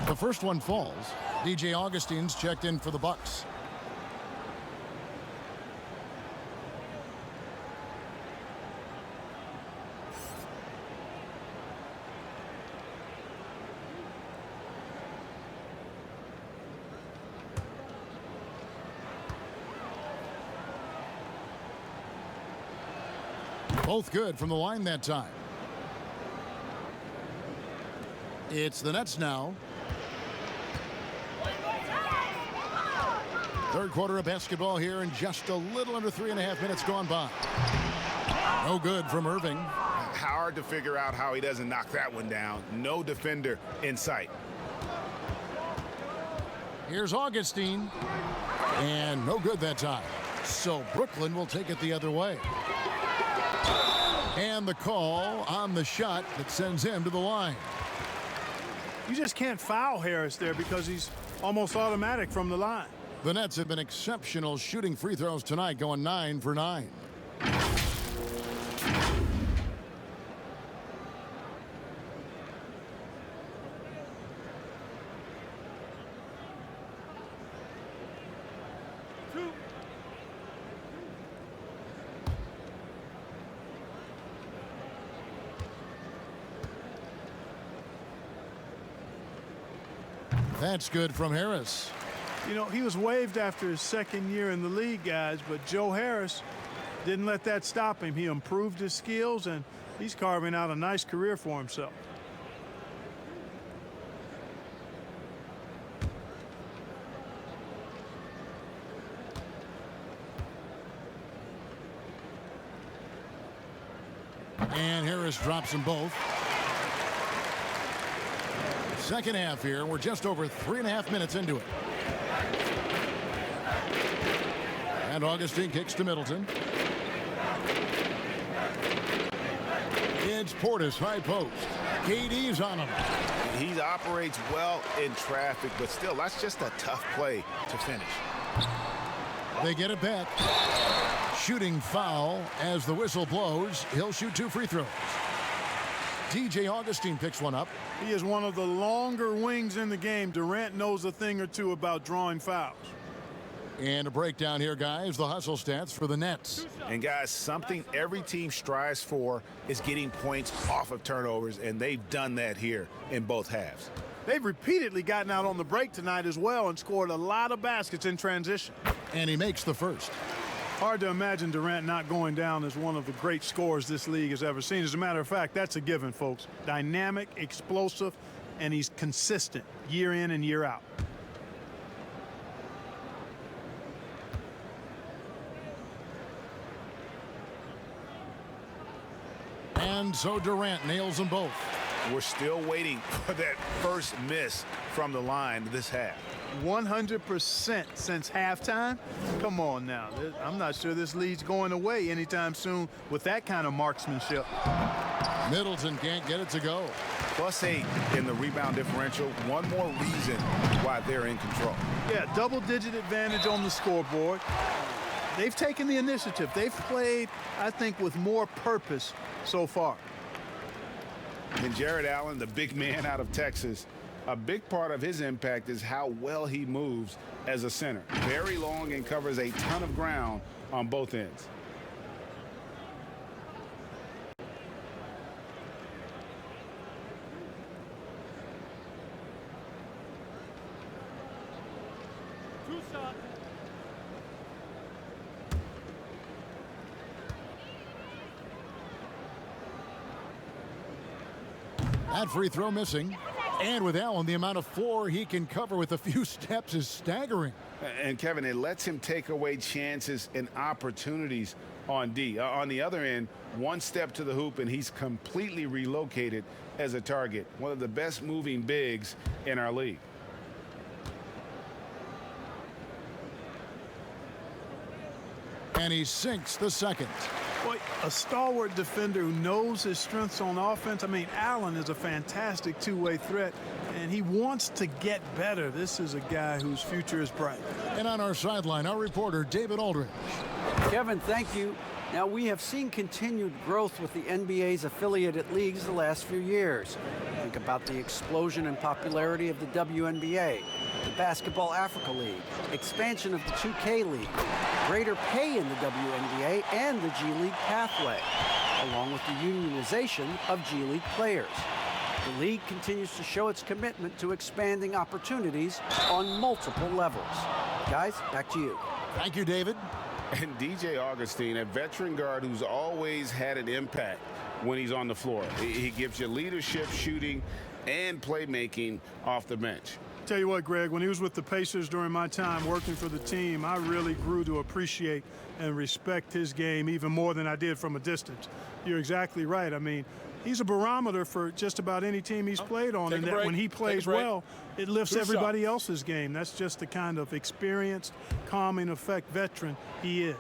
Speaker 1: The first one falls. DJ Augustine's checked in for the Bucks. Both good from the line that time. It's the Nets now. Third quarter of basketball here, and just a little under 3.5 minutes gone by. No good from Irving.
Speaker 3: Hard to figure out how he doesn't knock that one down. No defender in sight.
Speaker 1: Here's Augustine. And no good that time. So Brooklyn will take it the other way. And the call on the shot that sends him to the line.
Speaker 4: You just can't foul Harris there because he's almost automatic from the line.
Speaker 1: The Nets have been exceptional shooting free throws tonight, going 9 for 9. That's good from Harris.
Speaker 4: You know, he was waived after his second year in the league, guys, but Joe Harris didn't let that stop him. He improved his skills, and he's carving out a nice career for himself.
Speaker 1: And Harris drops them both. Second half here. We're just over 3.5 minutes into it. And Augustine kicks to Middleton. It's Portis, high post. KD's on him.
Speaker 3: He operates well in traffic, but still, that's just a tough play to finish.
Speaker 1: They get it back. Shooting foul as the whistle blows. He'll shoot 2 free throws. DJ Augustine picks one up.
Speaker 4: He is one of the longer wings in the game. Durant knows a thing or two about drawing fouls.
Speaker 1: And a breakdown here, guys. The hustle stats for the Nets.
Speaker 3: And, guys, something every team strives for is getting points off of turnovers, and they've done that here in both halves.
Speaker 4: They've repeatedly gotten out on the break tonight as well and scored a lot of baskets in transition.
Speaker 1: And he makes the first.
Speaker 4: Hard to imagine Durant not going down as one of the great scorers this league has ever seen. As a matter of fact, that's a given, folks. Dynamic, explosive, and he's consistent year in and year out.
Speaker 1: And so Durant nails them both.
Speaker 3: We're still waiting for that first miss from the line this half.
Speaker 4: 100% since halftime? Come on now. I'm not sure this lead's going away anytime soon with that kind of marksmanship.
Speaker 1: Middleton can't get it to go.
Speaker 3: +8 in the rebound differential. One more reason why they're in control.
Speaker 4: Yeah, double-digit advantage on the scoreboard. they've taken the initiative. They've played, I think, with more purpose so far.
Speaker 3: And Jared Allen, the big man out of Texas, a big part of his impact is how well he moves as a center. Very long and covers a ton of ground on both ends.
Speaker 1: That free throw missing. And with Allen, the amount of floor he can cover with a few steps is staggering.
Speaker 3: And Kevin, it lets him take away chances and opportunities on D. On the other end, one step to the hoop and he's completely relocated as a target. One of the best moving bigs in our league.
Speaker 1: And he sinks the second.
Speaker 4: Boy, a stalwart defender who knows his strengths on offense. I mean, Allen is a fantastic two-way threat, and he wants to get better. This is a guy whose future is bright.
Speaker 1: And on our sideline, our reporter, David Aldridge.
Speaker 2: Kevin, thank you. Now, we have seen continued growth with the NBA's affiliated leagues the last few years. Think about the explosion in popularity of the WNBA, the Basketball Africa League, expansion of the 2K League, greater pay in the WNBA and the G League pathway, along with the unionization of G League players. The league continues to show its commitment to expanding opportunities on multiple levels. Guys, back to you.
Speaker 1: Thank you, David.
Speaker 3: And DJ Augustine, a veteran guard who's always had an impact when he's on the floor. He gives you leadership, shooting, and playmaking off the bench.
Speaker 4: Tell you what, Greg, when he was with the Pacers during my time working for the team, I really grew to appreciate and respect his game even more than I did from a distance. You're exactly right. I mean, he's a barometer for just about any team he's played on, and that when he plays well, it lifts everybody else's game. That's just the kind of experienced, calming effect veteran he is.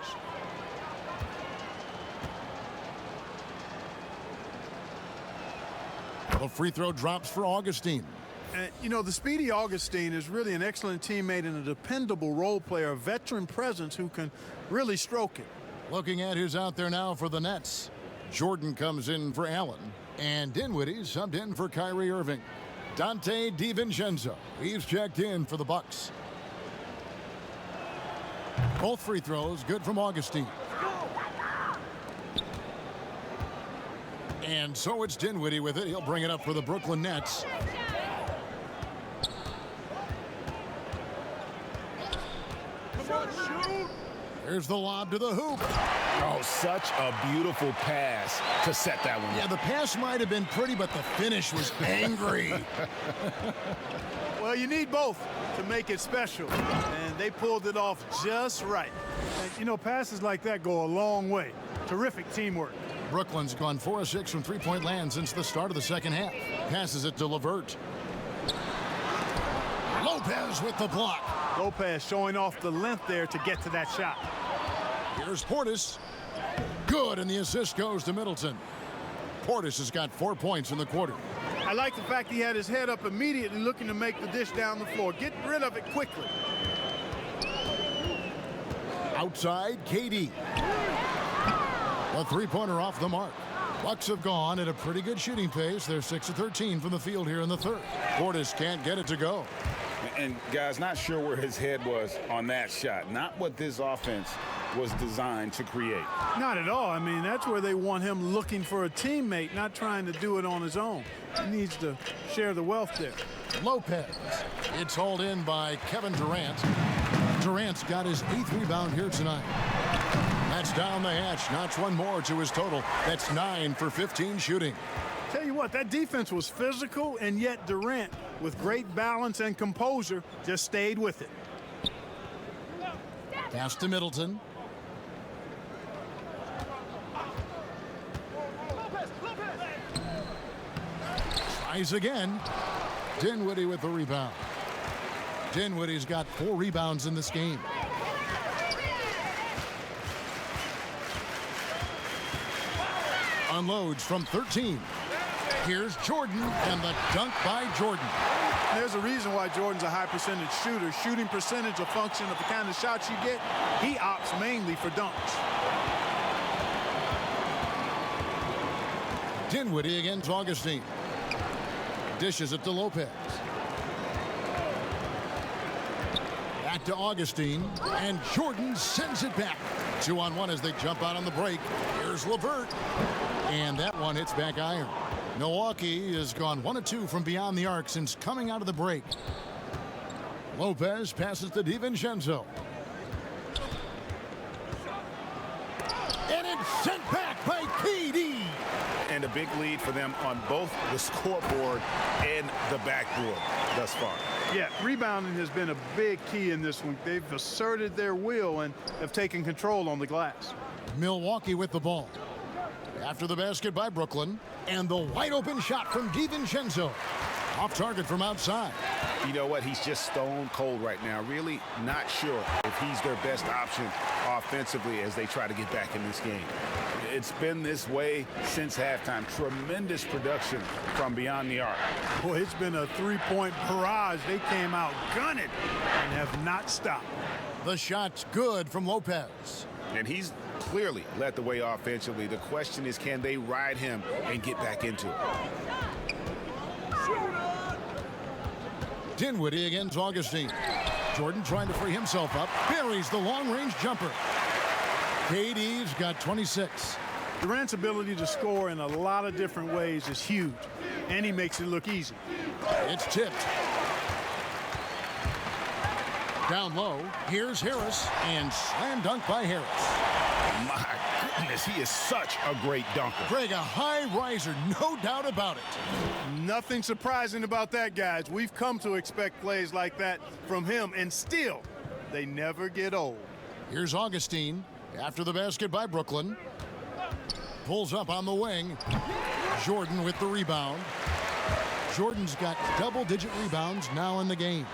Speaker 1: The free throw drops for Augustine.
Speaker 4: You know, the speedy Augustine is really an excellent teammate and a dependable role player, a veteran presence who can really stroke it.
Speaker 1: Looking at who's out there now for the Nets. Jordan comes in for Allen, and Dinwiddie subbed in for Kyrie Irving. Dante DiVincenzo, he's checked in for the Bucks. Both free throws good from Augustine. And so it's Dinwiddie with it. He'll bring it up for the Brooklyn Nets. Here's the lob to the hoop.
Speaker 3: Oh, such a beautiful pass to set that one.
Speaker 1: Yeah, the pass might have been pretty, but the finish was angry.
Speaker 4: Well, you need both to make it special, and they pulled it off just right. And, you know, passes like that go a long way. Terrific teamwork.
Speaker 1: Brooklyn's gone 4 of 6 from three-point land since the start of the second half. Passes it to LeVert. Lopez with the block.
Speaker 4: Lopez showing off the length there to get to that shot.
Speaker 1: Here's Portis. Good, and the assist goes to Middleton. Portis has got 4 points in the quarter.
Speaker 4: I like the fact he had his head up immediately looking to make the dish down the floor. Get rid of it quickly.
Speaker 1: Outside, KD. A three-pointer off the mark. Bucks have gone at a pretty good shooting pace. They're 6 of 13 from the field here in the third. Portis can't get it to go.
Speaker 3: And guys, not sure where his head was on that shot. Not what this offense was designed to create.
Speaker 4: Not at all. I mean, that's where they want him looking for a teammate, not trying to do it on his own. He needs to share the wealth there.
Speaker 1: Lopez. It's hauled in by Kevin Durant. Durant's got his 8th rebound here tonight. That's down the hatch. Notch one more to his total. That's 9 for 15 shooting.
Speaker 4: Tell you what, that defense was physical, and yet Durant, with great balance and composure, just stayed with it.
Speaker 1: Pass to Middleton. Tries again. Dinwiddie with the rebound. Dinwiddie's got 4 rebounds in this game. Unloads from 13. Here's Jordan, and the dunk by Jordan.
Speaker 4: There's a reason why Jordan's a high percentage shooter. Shooting percentage a function of the kind of shots you get. He opts mainly for dunks.
Speaker 1: Dinwiddie against Augustine. Dishes it to Lopez. Back to Augustine, and Jordan sends it back. 2-on-1 as they jump out on the break. Here's LeVert, and that one hits back iron. Milwaukee has gone 1 of 2 from beyond the arc since coming out of the break. Lopez passes to DiVincenzo. And it's sent back by KD.
Speaker 3: And a big lead for them on both the scoreboard and the backboard thus far.
Speaker 4: Yeah, rebounding has been a big key in this one. They've asserted their will and have taken control on the glass.
Speaker 1: Milwaukee with the ball. After the basket by Brooklyn, and the wide open shot from DiVincenzo. Off target from outside.
Speaker 3: You know what? He's just stone cold right now. Really not sure if he's their best option offensively as they try to get back in this game. It's been this way since halftime. Tremendous production from beyond the arc.
Speaker 4: Boy, it's been a three-point barrage. They came out gunning and have not stopped.
Speaker 1: The shot's good from Lopez.
Speaker 3: And he's clearly led the way offensively. The question is, can they ride him and get back into it?
Speaker 1: Dinwiddie against Augustine. Jordan trying to free himself up. Buries the long-range jumper. KD's got 26.
Speaker 4: Durant's ability to score in a lot of different ways is huge, and he makes it look easy.
Speaker 1: It's tipped. Down low, here's Harris, and slam dunk by Harris.
Speaker 3: My goodness, he is such a great dunker.
Speaker 1: Greg, a high riser, no doubt about it.
Speaker 4: Nothing surprising about that, guys. We've come to expect plays like that from him, and still, they never get old.
Speaker 1: Here's Augustine after the basket by Brooklyn. Pulls up on the wing. Jordan with the rebound. Jordan's got double-digit rebounds now in the game.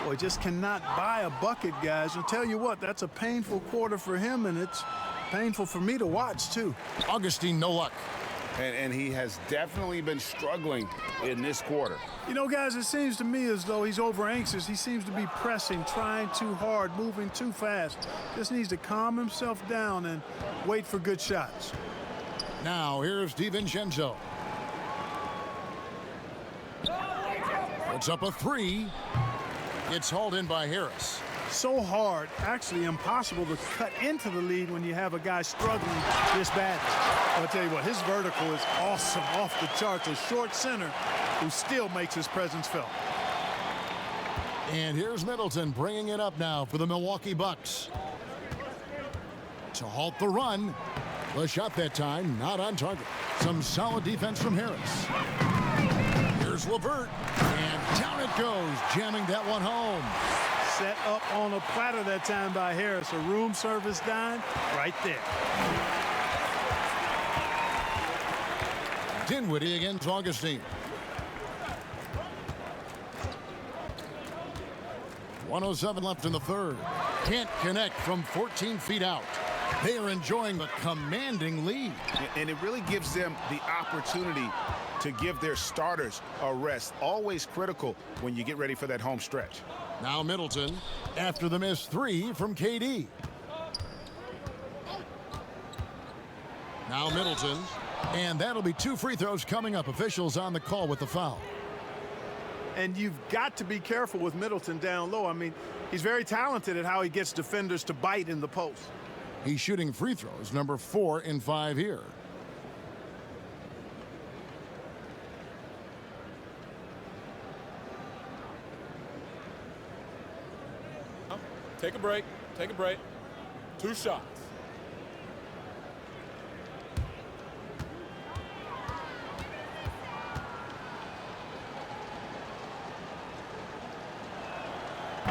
Speaker 4: Boy, just cannot buy a bucket, guys. I'll tell you what, that's a painful quarter for him, and it's painful for me to watch, too.
Speaker 1: Augustine, no luck.
Speaker 3: And he has definitely been struggling in this quarter.
Speaker 4: You know, guys, it seems to me as though he's over-anxious. He seems to be pressing, trying too hard, moving too fast. Just needs to calm himself down and wait for good shots.
Speaker 1: Now, here's DiVincenzo. Puts up a three. It's hauled in by Harris.
Speaker 4: So hard, actually impossible to cut into the lead when you have a guy struggling this badly. I'll tell you what, his vertical is awesome, off the charts. A short center who still makes his presence felt.
Speaker 1: And here's Middleton bringing it up now for the Milwaukee Bucks. To halt the run. The shot that time, not on target. Some solid defense from Harris. Here's LeVert, and down it goes, jamming that one home.
Speaker 4: Set up on a platter that time by Harris. A room service dime right there.
Speaker 1: Dinwiddie against Augustine. 1:07 left in the third. Can't connect from 14 feet out. They are enjoying the commanding lead.
Speaker 3: And it really gives them the opportunity to give their starters a rest. Always critical when you get ready for that home stretch.
Speaker 1: Now Middleton after the missed three from KD. Now Middleton, and that'll be 2 free throws coming up. Officials on the call with the foul.
Speaker 4: And you've got to be careful with Middleton down low. I mean, he's very talented at how he gets defenders to bite in the post.
Speaker 1: He's shooting free throws, number 4 in 5 here.
Speaker 7: Take a break. Take a break. 2 shots.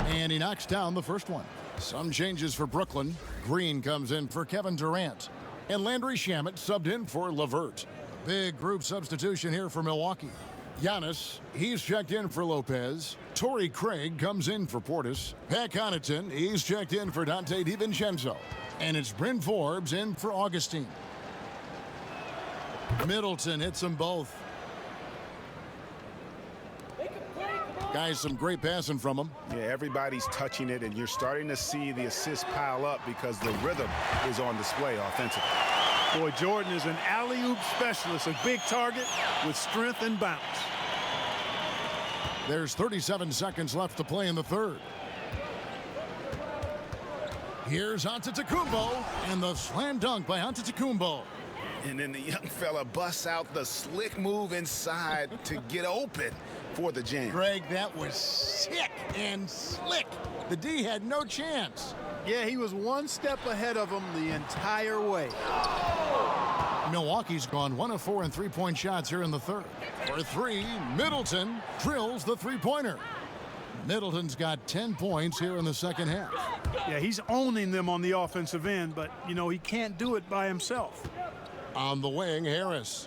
Speaker 1: And he knocks down the first one. Some changes for Brooklyn. Green comes in for Kevin Durant. And Landry Shamet subbed in for LeVert. Big group substitution here for Milwaukee. Giannis, he's checked in for Lopez. Torrey Craig comes in for Portis. Pat Connaughton, he's checked in for Dante DiVincenzo. And it's Bryn Forbes in for Augustine. Middleton hits them both. Guys, some great passing from him.
Speaker 3: Yeah, everybody's touching it, and you're starting to see the assists pile up because the rhythm is on display offensively.
Speaker 4: Boy, Jordan is an alley-oop specialist, a big target with strength and bounce.
Speaker 1: There's 37 seconds left to play in the third. Here's Antetokounmpo, and the slam dunk by Antetokounmpo.
Speaker 3: And then the young fella busts out the slick move inside to get open for the jam.
Speaker 1: Greg, that was sick and slick. The D had no chance.
Speaker 4: Yeah, he was one step ahead of him the entire way.
Speaker 1: Milwaukee's gone 1 of 4 in three-point shots here in the third. For three, Middleton drills the three-pointer. Middleton's got 10 points here in the second half.
Speaker 4: Yeah, he's owning them on the offensive end, but, you know, he can't do it by himself.
Speaker 1: On the wing, Harris.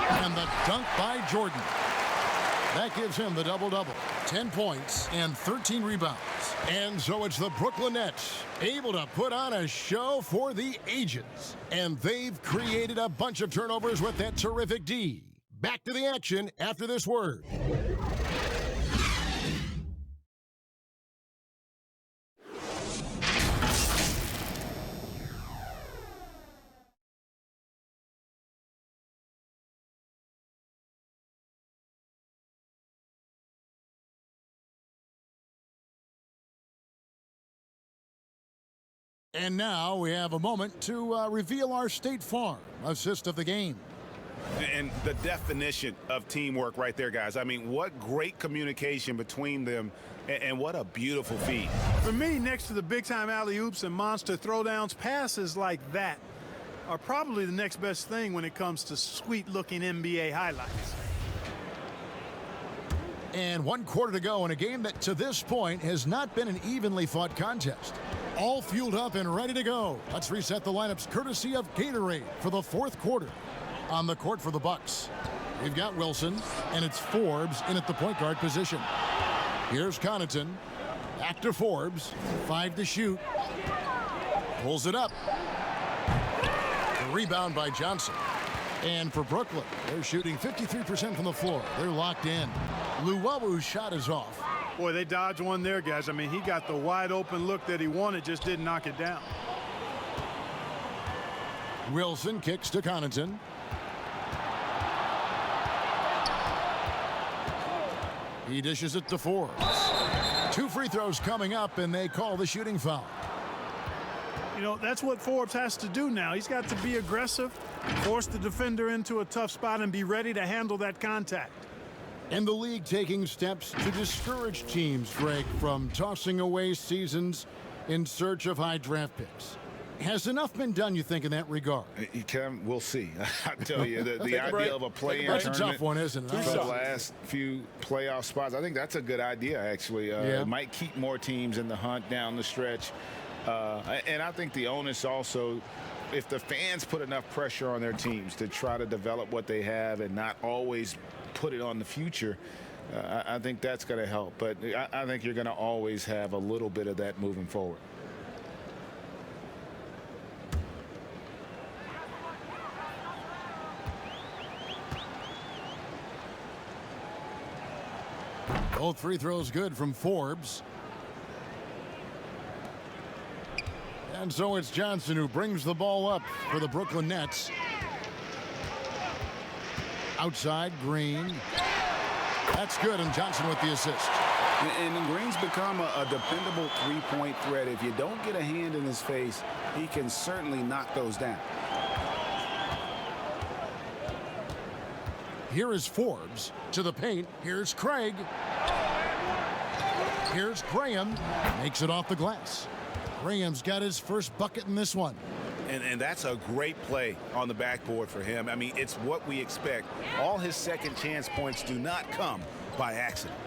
Speaker 1: And the dunk by Jordan. That gives him the double-double. 10 points and 13 rebounds. And so it's the Brooklyn Nets able to put on a show for the ages. And they've created a bunch of turnovers with that terrific D. Back to the action after this word. And now we have a moment to reveal our State Farm assist of the game.
Speaker 3: And the definition of teamwork right there, guys. I mean, what great communication between them, and what a beautiful feed.
Speaker 4: For me, next to the big-time alley-oops and monster throwdowns, passes like that are probably the next best thing when it comes to sweet-looking NBA highlights.
Speaker 1: And 1 quarter to go in a game that to this point has not been an evenly fought contest. All fueled up and ready to go. Let's reset the lineups courtesy of Gatorade for the fourth quarter. On the court for the Bucks, we've got Wilson, and it's Forbes in at the point guard position. Here's Connaughton. Back to Forbes. 5 to shoot. Pulls it up. The rebound by Johnson. And for Brooklyn, they're shooting 53% from the floor. They're locked in. Luwabu's shot is off.
Speaker 4: Boy, they dodged one there, guys. I mean, he got the wide open look that he wanted, just didn't knock it down.
Speaker 1: Wilson kicks to Connaughton. He dishes it to Forbes. 2 free throws coming up, and they call the shooting foul.
Speaker 4: You know, that's what Forbes has to do now. He's got to be aggressive, force the defender into a tough spot, and be ready to handle that contact.
Speaker 1: And the league taking steps to discourage teams, Greg, from tossing away seasons in search of high draft picks. Has enough been done, you think, in that regard?
Speaker 3: We'll see. I tell you, the idea of a play-in
Speaker 1: That's
Speaker 3: tournament.
Speaker 1: a tough one, isn't it?
Speaker 3: For the last few playoff spots, I think that's a good idea, actually. It might keep more teams in the hunt down the stretch. And I think the onus also, if the fans put enough pressure on their teams to try to develop what they have and not always put it on the future, I think that's going to help. But I think you're going to always have a little bit of that moving forward.
Speaker 1: Both free throws good from Forbes. And so it's Johnson who brings the ball up for the Brooklyn Nets. Outside, Green. That's good, and Johnson with the assist.
Speaker 3: And Green's become a dependable three-point threat. If you don't get a hand in his face, he can certainly knock those down.
Speaker 1: Here is Forbes to the paint. Here's Craig. Here's Graham. Makes it off the glass. Graham's got his first bucket in this one.
Speaker 3: And that's a great play on the backboard for him. I mean, it's what we expect. All his second chance points do not come by accident.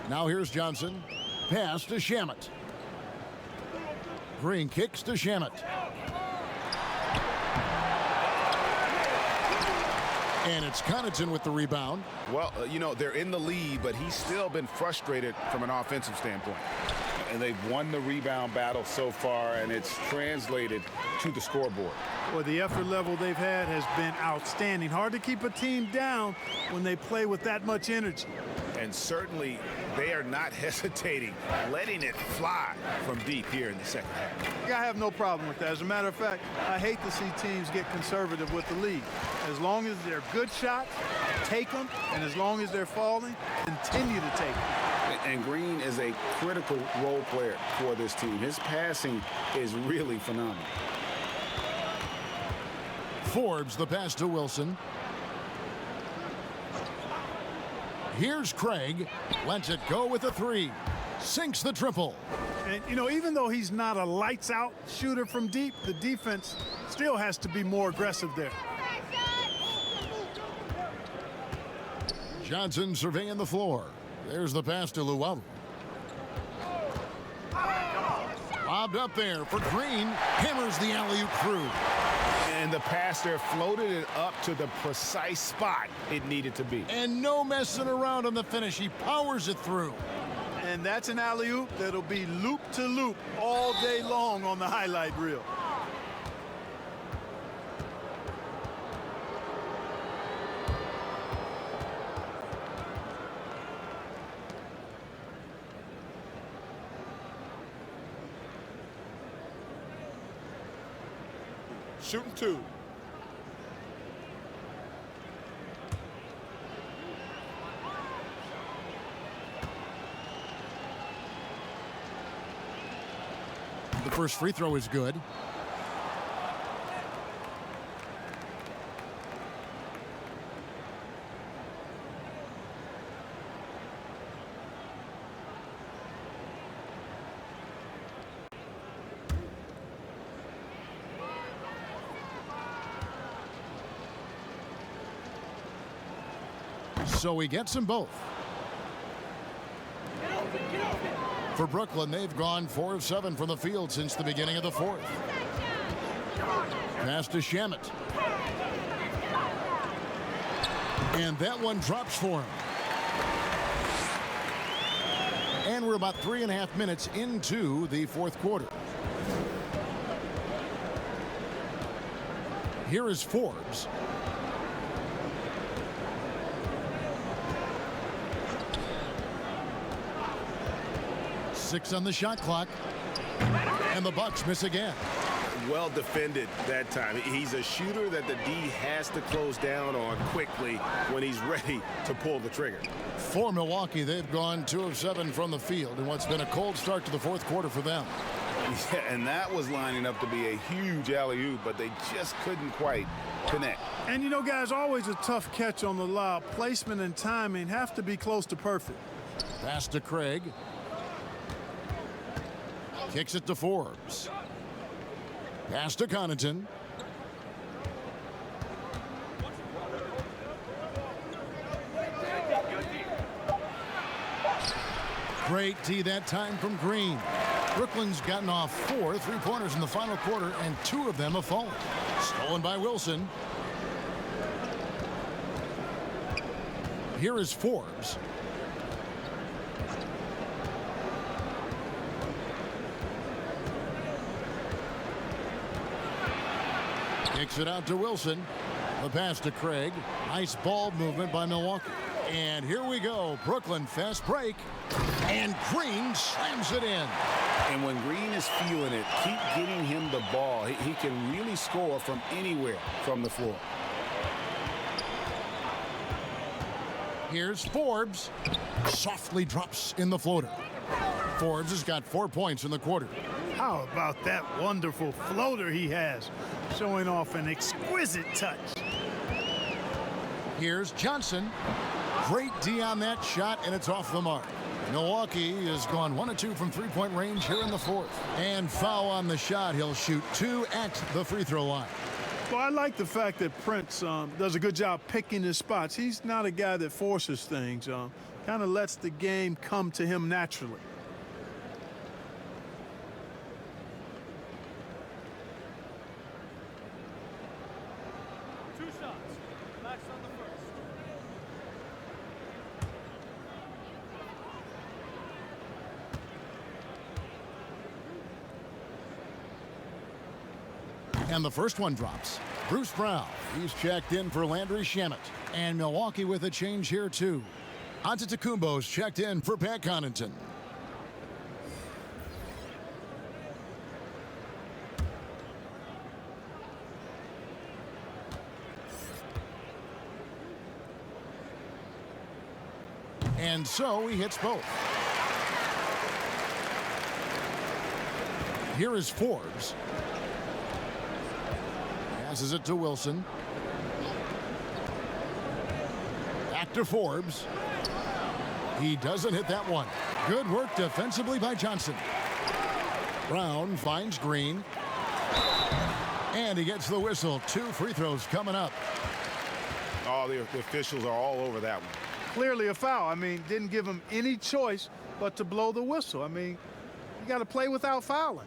Speaker 1: Now here's Johnson. Pass to Shamet. Green kicks to Shamet. And it's Connaughton with the rebound.
Speaker 3: Well, you know, they're in the lead, but he's still been frustrated from an offensive standpoint. And they've won the rebound battle so far, and it's translated to the scoreboard.
Speaker 4: Well, the effort level they've had has been outstanding. Hard to keep a team down when they play with that much energy.
Speaker 3: And certainly they are not hesitating, letting it fly from deep here in the second half.
Speaker 4: Yeah, I have no problem with that. As a matter of fact, I hate to see teams get conservative with the lead. As long as they're good shots, take them, and as long as they're falling, continue to take them.
Speaker 3: And Green is a critical role player for this team. His passing is really phenomenal.
Speaker 1: Forbes the pass to Wilson. Here's Craig. Lets it go with a three. Sinks the triple.
Speaker 4: And, you know, even though he's not a lights-out shooter from deep, the defense still has to be more aggressive there.
Speaker 1: Johnson surveying the floor. There's the pass to Luau. Lobbed up there for Green. Hammers the alley-oop through.
Speaker 3: And the pass there floated it up to the precise spot it needed to be.
Speaker 1: And no messing around on the finish. He powers it through.
Speaker 4: And that's an alley-oop that'll be loop to loop all day long on the highlight reel.
Speaker 7: Shooting two.
Speaker 1: The first free throw is good. So he gets them both. For Brooklyn, they've gone 4 of 7 from the field since the beginning of the fourth. Pass to Shamet. And that one drops for him. And we're about 3.5 minutes into the fourth quarter. Here is Forbes. Six on the shot clock. And the Bucks miss again.
Speaker 3: Well defended that time. He's a shooter that the D has to close down on quickly when he's ready to pull the trigger.
Speaker 1: For Milwaukee, they've gone 2 of 7 from the field in what's been a cold start to the fourth quarter for them.
Speaker 3: Yeah, and that was lining up to be a huge alley-oop, but they just couldn't quite connect.
Speaker 4: And you know, guys, always a tough catch on the lob. Placement and timing have to be close to perfect.
Speaker 1: Pass to Craig. Kicks it to Forbes. Pass to Connaughton. Great D that time from Green. Brooklyn's gotten off 4 3-pointers in the final quarter, and 2 of them have fallen. Stolen by Wilson. Here is Forbes. Kicks it out to Wilson. The pass to Craig. Nice ball movement by Milwaukee. And here we go. Brooklyn fast break. And Green slams it in.
Speaker 3: And when Green is feeling it, keep getting him the ball. He can really score from anywhere from the floor.
Speaker 1: Here's Forbes. Softly drops in the floater. Forbes has got 4 points in the quarter.
Speaker 4: How about that wonderful floater he has, showing off an exquisite touch.
Speaker 1: Here's Johnson. Great D on that shot, and it's off the mark. Milwaukee has gone 1 of 2 from 3-point range here in the fourth. And foul on the shot. He'll shoot 2 at the free throw line.
Speaker 4: Well, I like the fact that Prince does a good job picking his spots. He's not a guy that forces things. Kind of lets the game come to him naturally.
Speaker 1: And the first one drops. Bruce Brown, he's checked in for Landry Shamet. And Milwaukee with a change here, too. Antetokounmpo's checked in for Pat Connaughton. And so he hits both. Here is Forbes. Passes it to Wilson. Back to Forbes. He doesn't hit that one. Good work defensively by Johnson. Brown finds Green. And he gets the whistle. 2 free throws coming up.
Speaker 3: Oh, the officials are all over that one.
Speaker 4: Clearly a foul. I mean, didn't give him any choice but to blow the whistle. I mean, you got to play without fouling.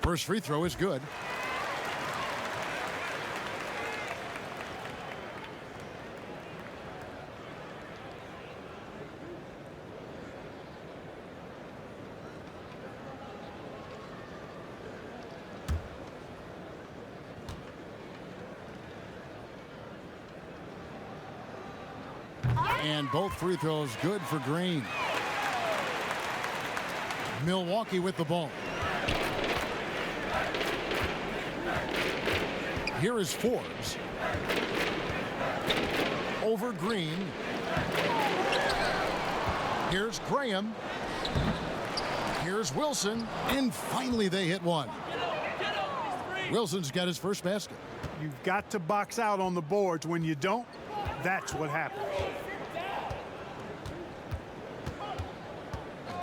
Speaker 1: First free throw is good. And both free throws good for Green. Milwaukee with the ball. Here is Forbes. Over Green. Here's Graham. Here's Wilson. And finally they hit one. Wilson's got his first basket.
Speaker 4: You've got to box out on the boards. When you don't, that's what happens.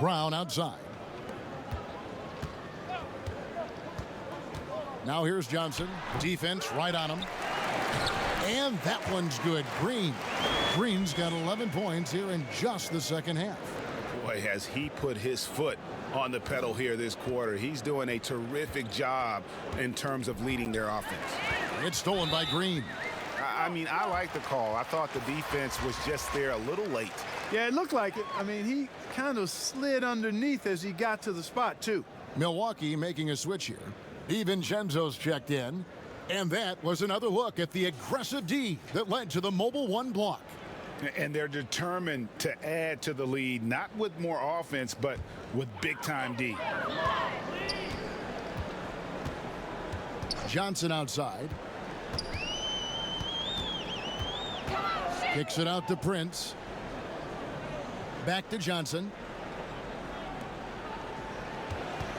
Speaker 1: Brown outside. Now here's Johnson. Defense right on him. And that one's good. Green's got 11 points here in just the second half.
Speaker 3: Boy, has he put his foot on the pedal here this quarter. He's doing a terrific job in terms of leading their offense.
Speaker 1: It's stolen by Green.
Speaker 3: I mean, I like the call. I thought the defense was just there a little late.
Speaker 4: Yeah, it looked like it. I mean, he kind of slid underneath as he got to the spot, too.
Speaker 1: Milwaukee making a switch here. DiVincenzo's checked in. And that was another look at the aggressive D that led to the mobile 1 block.
Speaker 3: And they're determined to add to the lead, not with more offense, but with big-time D.
Speaker 1: Johnson outside. Kicks it out to Prince. Back to Johnson.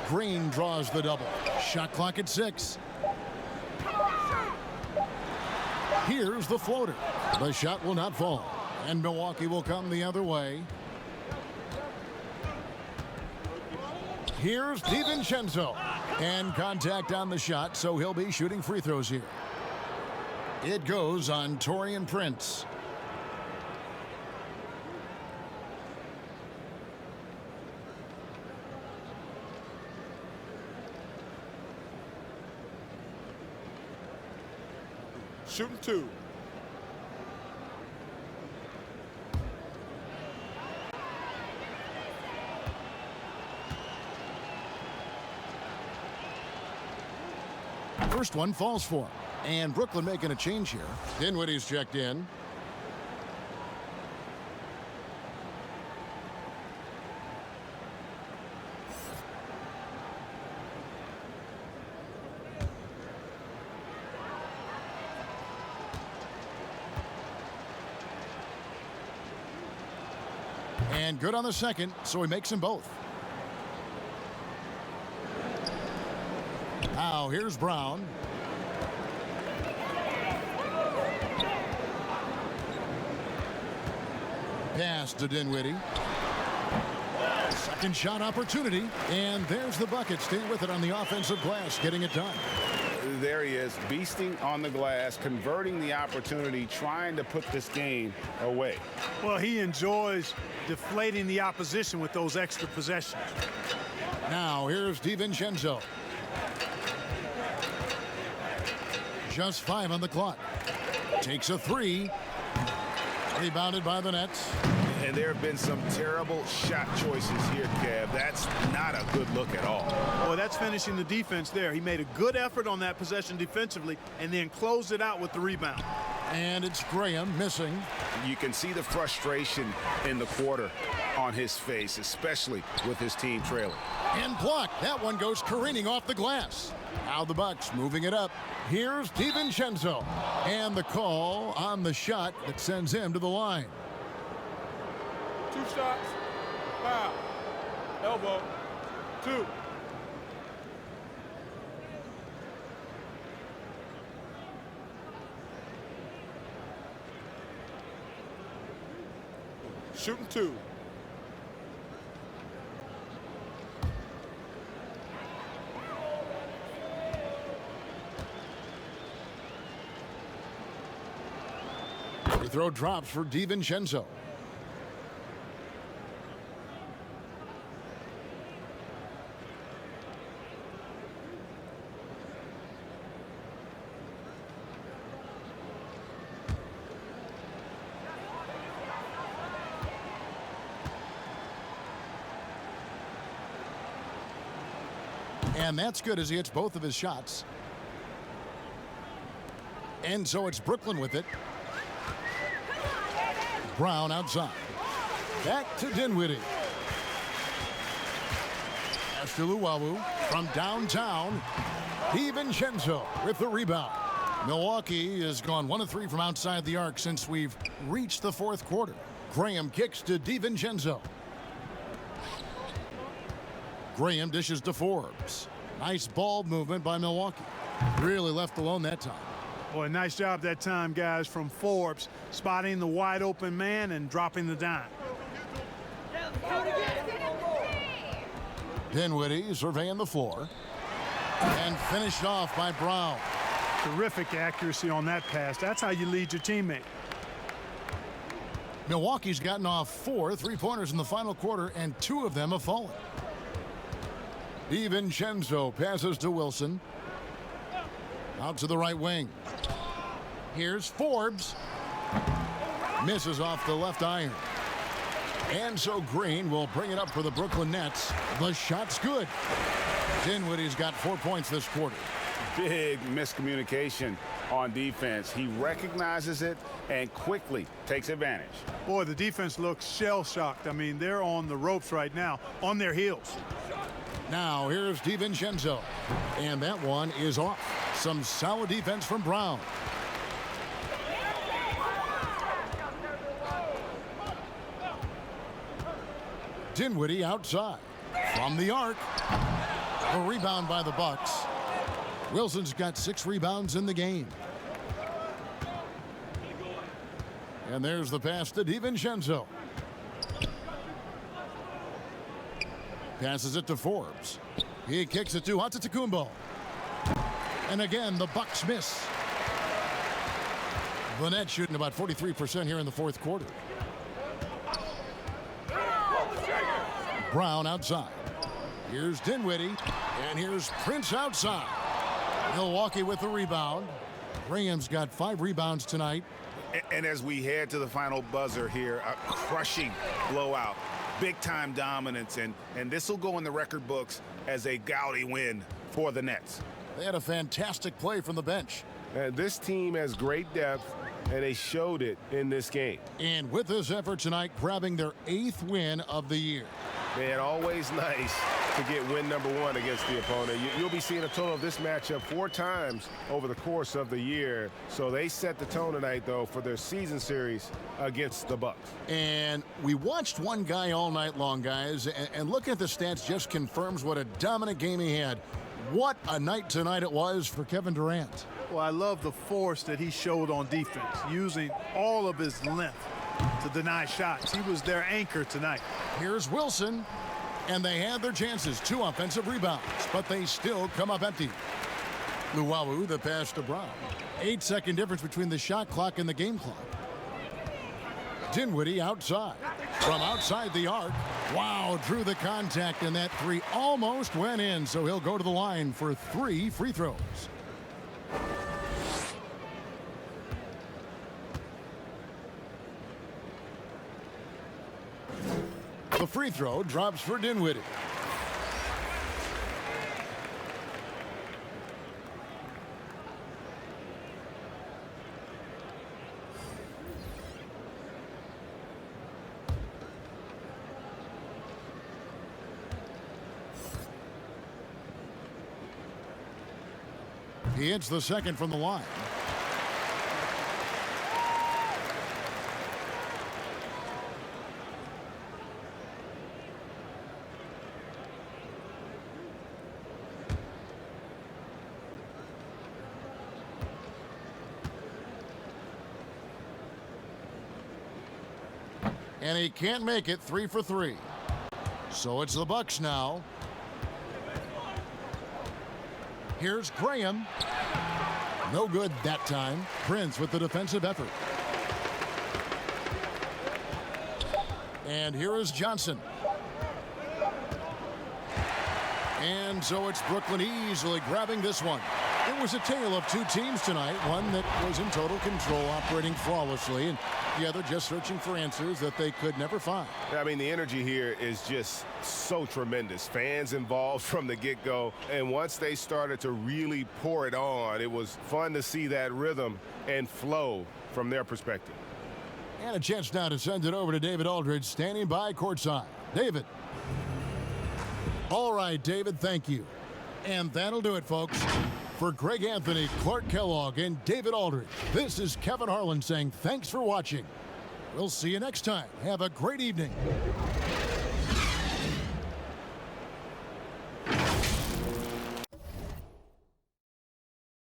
Speaker 1: Green draws the double. Shot clock at 6. Here's the floater. The shot will not fall. And Milwaukee will come the other way. Here's DiVincenzo. And contact on the shot, so he'll be shooting free throws here. It goes on Taurean Prince.
Speaker 7: Shooting 2.
Speaker 1: First one falls for him. And Brooklyn making a change here. Dinwiddie's checked in. And good on the second, so he makes them both. Now here's Brown. Pass to Dinwiddie. Second shot opportunity. And there's the bucket. Staying with it on the offensive glass, getting it done.
Speaker 3: There he is, beasting on the glass, converting the opportunity, trying to put this game away.
Speaker 4: Well, he enjoys deflating the opposition with those extra possessions.
Speaker 1: Now here's DiVincenzo. Just 5 on the clock. Takes a 3. Rebounded by the Nets.
Speaker 3: And there have been some terrible shot choices here, Kev. That's not a good look at all.
Speaker 4: Well, that's finishing the defense there. He made a good effort on that possession defensively and then closed it out with the rebound.
Speaker 1: And it's Graham missing.
Speaker 3: You can see the frustration in the quarter on his face, especially with his team trailing.
Speaker 1: And blocked. That one goes careening off the glass. Now the Bucks moving it up. Here's DiVincenzo. And the call on the shot that sends him to the line.
Speaker 7: 2 shots. Foul. Elbow. 2. Shooting 2.
Speaker 1: Free throw drops for DiVincenzo. And that's good as he hits both of his shots. And so it's Brooklyn with it. Brown outside. Back to Dinwiddie. Pass to Luwawu from downtown. DiVincenzo with the rebound. Milwaukee has gone 1 of 3 from outside the arc since we've reached the 4th quarter. Graham kicks to DiVincenzo. Graham dishes to Forbes. Nice ball movement by Milwaukee. Really left alone that time.
Speaker 4: Boy, nice job that time, guys, from Forbes, spotting the wide open man and dropping the dime.
Speaker 1: Dinwiddie surveying the floor. And finished off by Brown.
Speaker 4: Terrific accuracy on that pass. That's how you lead your teammate.
Speaker 1: Milwaukee's gotten off 4 3-pointers in the final quarter, and 2 of them have fallen. DiVincenzo passes to Wilson. Out to the right wing. Here's Forbes. Misses off the left iron. And so Green will bring it up for the Brooklyn Nets. The shot's good. Dinwiddie's got 4 points this quarter.
Speaker 3: Big miscommunication on defense. He recognizes it and quickly takes advantage.
Speaker 4: Boy, the defense looks shell-shocked. I mean, they're on the ropes right now, on their heels.
Speaker 1: Now here's DiVincenzo. And that one is off. Some solid defense from Brown. Dinwiddie outside. From the arc. A rebound by the Bucks. Wilson's got 6 rebounds in the game. And there's the pass to DiVincenzo. Passes it to Forbes. He kicks it to Antetokounmpo. And again, the Bucks miss. The Nets shooting about 43% here in the 4th quarter. Brown outside. Here's Dinwiddie. And here's Prince outside. Milwaukee with the rebound. Graham's got 5 rebounds tonight.
Speaker 3: And as we head to the final buzzer here, a crushing blowout. Big-time dominance, and this will go in the record books as a gaudy win for the Nets.
Speaker 1: They had a fantastic play from the bench.
Speaker 12: This team has great depth, and they showed it in this game.
Speaker 1: And with this effort tonight, grabbing their 8th win of the year.
Speaker 12: Man, always nice to get win number 1 against the opponent. You'll be seeing a total of this matchup 4 times over the course of the year. So they set the tone tonight, though, for their season series against the Bucks.
Speaker 1: And we watched one guy all night long, guys, and looking at the stats just confirms what a dominant game he had. What a night tonight it was for Kevin Durant.
Speaker 4: Well, I love the force that he showed on defense, using all of his length to deny shots. He was their anchor tonight.
Speaker 1: Here's Wilson, and they had their chances. 2 offensive rebounds, but they still come up empty. Luwawu, the pass to Brown. 8-second difference between the shot clock and the game clock. Dinwiddie outside. From outside the arc, Wow, drew the contact, and that three almost went in, so he'll go to the line for 3 free throws. The free throw drops for Dinwiddie. He hits the second from the line. And he can't make it. 3 for 3. So it's the Bucks now. Here's Graham. No good that time. Prince with the defensive effort. And here is Johnson. And so it's Brooklyn easily grabbing this one. It was a tale of two teams tonight. One that was in total control, operating flawlessly, and the other just searching for answers that they could never find.
Speaker 12: I mean, the energy here is just so tremendous. Fans involved from the get-go, and once they started to really pour it on, it was fun to see that rhythm and flow from their perspective.
Speaker 1: And a chance now to send it over to David Aldridge, standing by courtside. David. All right, David, thank you. And that'll do it, folks. For Greg Anthony, Clark Kellogg, and David Aldridge, this is Kevin Harlan saying thanks for watching. We'll see you next time. Have a great evening.